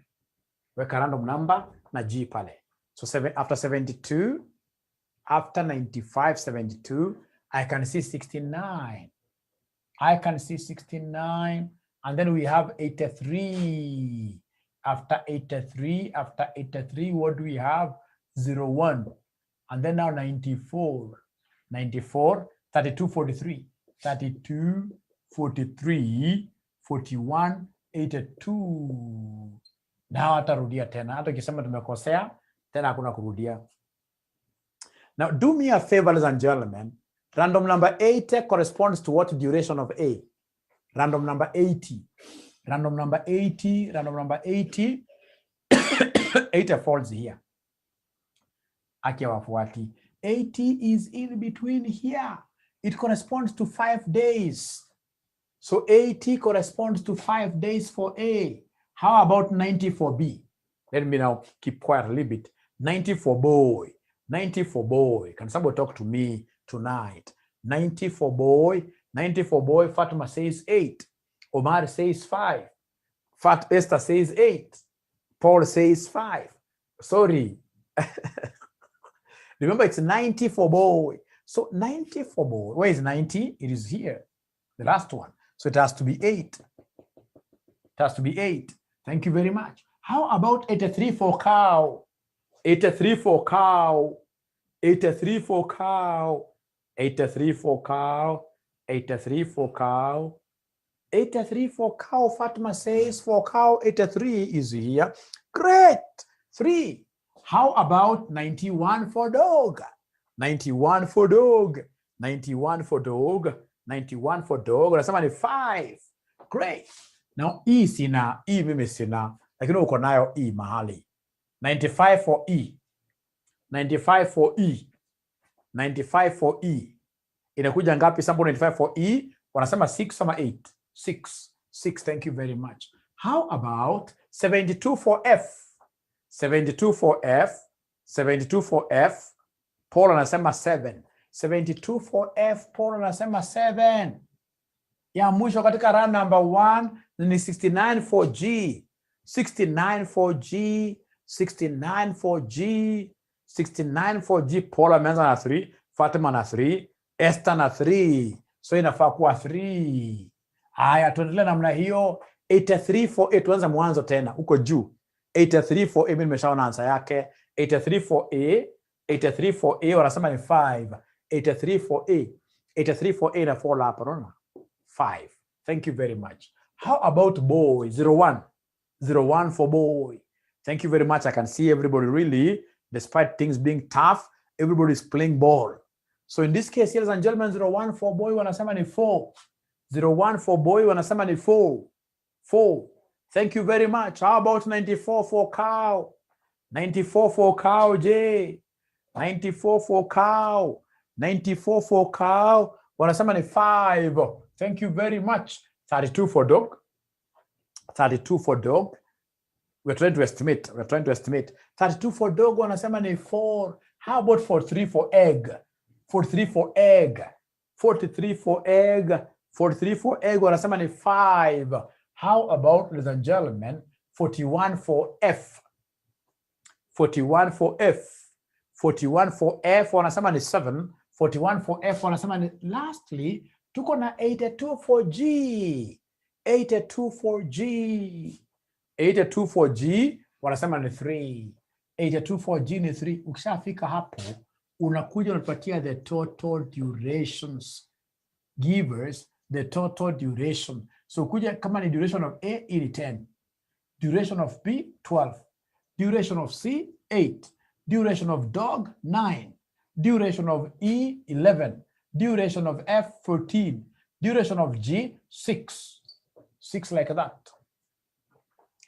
Weka random number na G pale. So after 72, after 95, 72, I can see 69. I can see 69. And then we have 83. After 83, what do we have? 01. And then now 94. 94, 32, 43. 32, 43, 41, 82. Now atarudia tena. Hata ukisema tumekosea, tena hakuna kurudia. Now do me a favor, ladies and gentlemen. Random number 80 corresponds to what duration of A? Random number 80. Random number 80. 80 falls here. Aki wafuati. 80 is in between here. It corresponds to 5 days. So 80 corresponds to 5 days for A. How about 90 for B? Let me now keep quiet a little bit. 90 for boy. 90 for boy. Can somebody talk to me tonight? 90 for boy. 90 for boy. Fatima says 8. Omar says 5. Fat Esther says 8. Paul says 5. Sorry. Remember, it's 90 for boy. So 90 for boy. Where is 90? It is here. The last one. So it has to be 8. It has to be 8. Thank you very much. How about 83 for cow? 83 for cow. 83 for cow. 83 for cow. 83 for cow. 83 for cow. Fatima says for cow, 83 is here. Great. 3. How about 91 for dog? 91 for dog. 91 for dog. 91 for dog. Unasema ni 5. Great. Now E sina, E mimi sina, lakini uko nayo E mahali. 95 for E. 95 for E. 95 for E. Inakuja ngapi sample 95 for E? Wanasema 6 ama 8? 6. 6, thank you very much. How about 72 for F? 72 for F. 72 for F. Paul anasema 7. 72 for F. Paul anasema 7. Ya mwisho katika round number 1 ni 69 for G. 69 for G. 69 for G. 69 for G. Paul ameanza na 3. Fatima na 3. Esther na 3. So inafaa kuwa 3. Haya, tuendelee namna hiyo. 83 for A. Tuanze mwanzo tena huko juu. 83 for A, mimi nimeshaona answer yake. 83 for A. 83 for A wanasema ni 5. 83 for A. 83 for A na fall hapa, unaona? 5. Thank you very much. How about boy? 01. 01 for boy. Thank you very much. I can see everybody really, despite things being tough, everybody is playing ball. So in this case, ladies and gentlemen, 01 for boy wanasema ni 4. 01 for boy wanasema ni 4. 4. Thank you very much. How about 94 for cow? 94 for cow, J. 94 for cow. 94 for cow. Wanasema ni 5. Thank you very much. 32 for dog. 32 for dog. We're trying to estimate. 32 for dog wanasema ni 4. How about 43 for egg? 43 for egg. 43 for egg. 43 for egg wanasema ni 5. How about, ladies and gentlemen, 41 for F? 41 for F. 41 for F wanasema ni 7. 41 for F wanasema ni, lastly, tuko na 82 for G. 82 for G. 82 for G wanasema ni 3. 82 for G ni 3. Ukishafika hapo, unakuja unapatia the total durations. Give us the total duration. So kuja kama ni duration of A, ili 10. Duration of B, 12. Duration of C, 8. Duration of dog, 9. Duration of E, 11. Duration of F, 14. Duration of G, 6. 6 like that.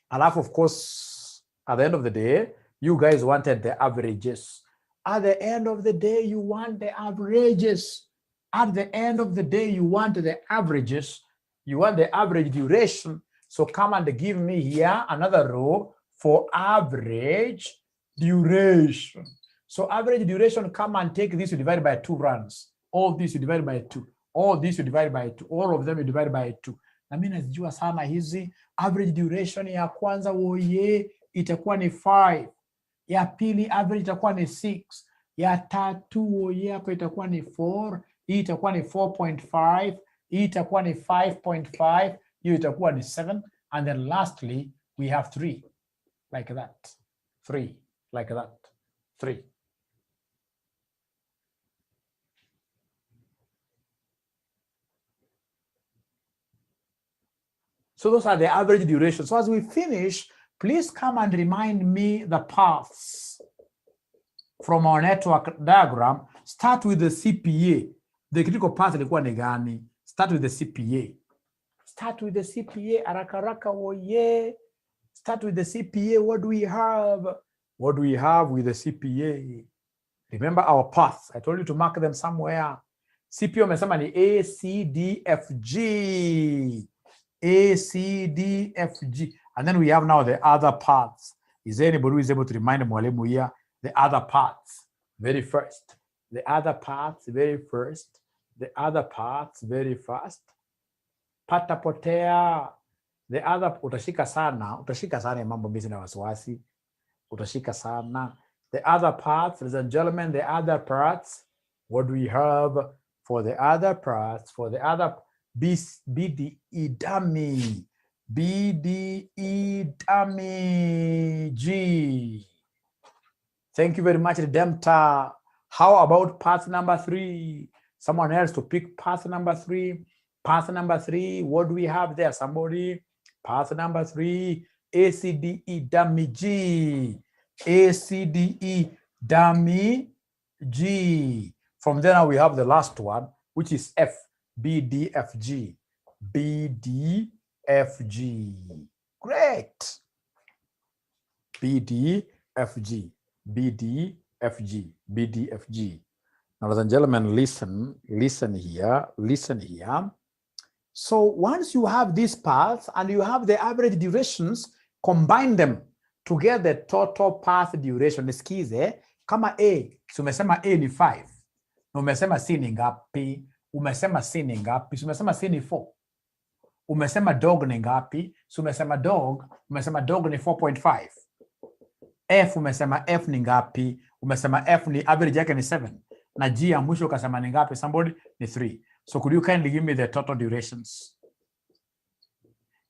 Alafu, of course, at the end of the day, you guys wanted the averages. At the end of the day, you want the averages. At the end of the day, you want the averages. You want the average duration. So come and give me here another row for average duration. So average duration, come and take this, you divide by 2 runs. All this you divide by 2. All this you divide by 2. All of them you divide by 2. Na mimi nazijua sana hizi. Average duration ya kwanza woye itakuwa ni 5. Ya pili average itakuwa ni 6. Ya tatu woye hapo itakuwa ni 4. Hii itakuwa ni 4.5. Hii itakuwa ni 5.5. Hiyo itakuwa ni 7. And then lastly, we have 3. Like that. 3. Like that. 3. So those are the average durations. So as we finish, please come and remind me the paths from our network diagram. Start with the CPA. The critical path ilikuwa ni gani? Start with the CPA. Start with the CPA. Arakaraka woye. Start with the CPA. What do we have? What do we have with the CPA? Remember our paths. I told you to mark them somewhere. CPA umesema ni A, C, D, F, G. A, C, D, F, G. And then we have now the other parts. Is there anybody who is able to remind mwalimu here the other parts? Very first. The other parts, very first. The other parts, very fast. Patapotea. The other, utashika sana mambo mbizi na wasiwasi. Utashika sana. The other parts, ladies and gentlemen, the other parts. What do we have for the other parts? For the other BDE dummy. BDE dummy G. Thank you very much, Redemptor. How about path number 3? Someone else to pick path number 3. Path number 3, what do we have there? Somebody? Path number 3, ACDE dummy G. A, C, D, E, dummy, G. From there now we have the last one, which is F, B, D, F, G. B, D, F, G. Great. B, D, F, G. B, D, F, G. B, D, F, G. Now, ladies and gentlemen, listen here. So once you have these paths and you have the average durations, combine them to get the total path duration. Nisikize, kama A, so umesema A ni 5. Na umesema C ni ngapi? Umesema C ni ngapi? So umesema C ni 4. Umesema dog ni ngapi? So umesema dog ni 4.5. F umesema F ni ngapi? Umesema F ni average yake ni 7. Na G ya mwisho ukasema ni ngapi? Somebody ni 3. So could you kindly give me the total durations?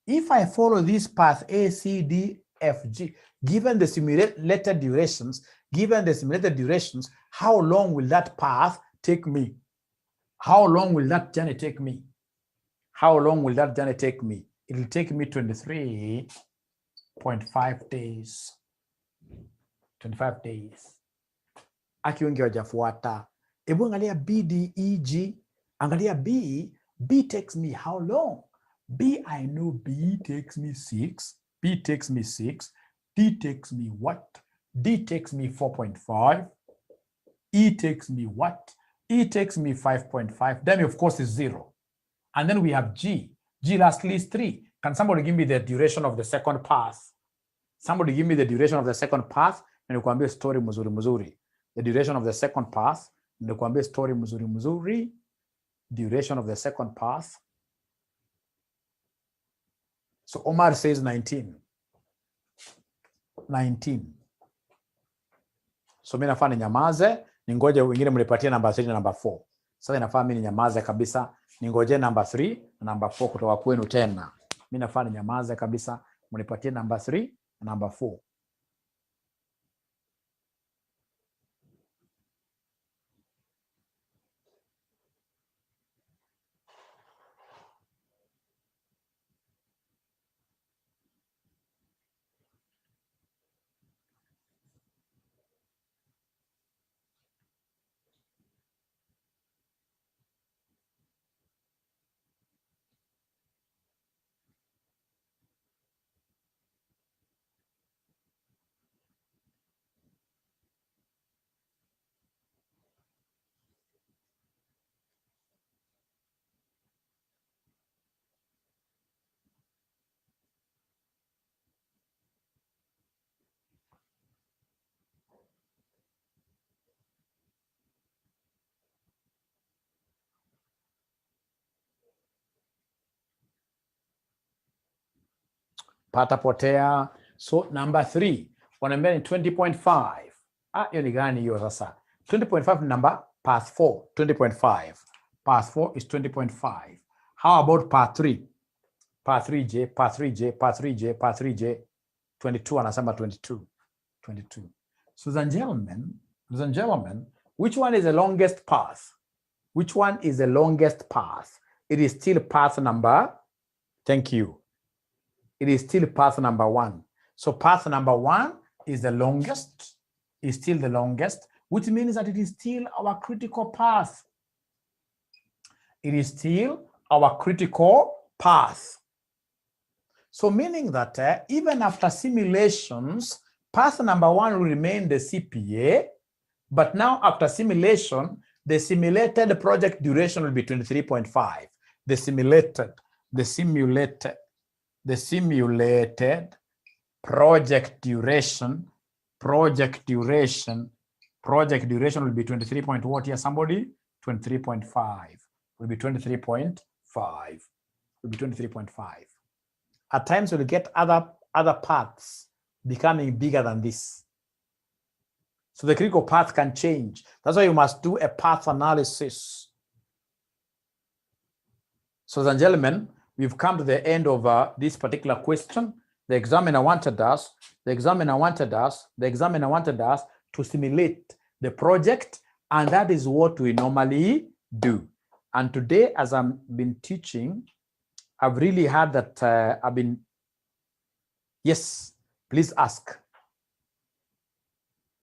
If I follow this path A, C, D, F, G, given the simulated durations, how long will that path take me? How long will that journey take me? How long will that journey take me? It will take me 23.5 days. 25 days. Aki wengi wajafuata. Ebu angalia B, D, E, G. Angalia B. B takes me how long? B, I know B takes me 6. B takes me 6. D takes me what? D takes me 4.5. E takes me what? E takes me 5.5. Then of course is 0. And then we have G. G lastly is 3. Can somebody give me the duration of the second path? Somebody give me the duration of the second path. And nikuambie story mzuri mzuri. The duration of the second path. Nikuambie story mzuri mzuri. Duration of the second path. So Omar says 19. 19. So mimi nafaa ninyamaze, ningoje wengine mnipatie number 3 na number 4. Sasa inafaa mimi ninyamaze kabisa, ningoje number 3 na number 4 kutoka kwenu tena. Mimi nafaa ninyamaze kabisa, mnipatie number 3 na number 4. Pata potea. So number 3, wanaambia ni 20.5. Hiyo ni gani hiyo sasa? 20.5 number path 4, 20.5. Path 4 is 20.5. How about path 3? Path 3J, path 3J, path 3J, path 3J. 22 anasema 22. 22. So ladies and gentlemen, which one is the longest path? Which one is the longest path? It is still path number, thank you. It is still path number 1. So path number 1 is the longest, is still the longest, which means that it is still our critical path. It is still our critical path. So meaning that even after simulations, path number 1 will remain the CPA, but now after simulation, the simulated project duration will be 23.5. The simulated project duration will be 23 point what here, somebody? 23.5. Will be 23.5. Will be 23.5. At times we'll get other paths becoming bigger than this. So the critical path can change. That's why you must do a path analysis. So ladies and gentlemen, we've come to the end of this particular question. The examiner wanted us to simulate the project, and that is what we normally do. And today, as I've been teaching, I've really had that yes, please ask.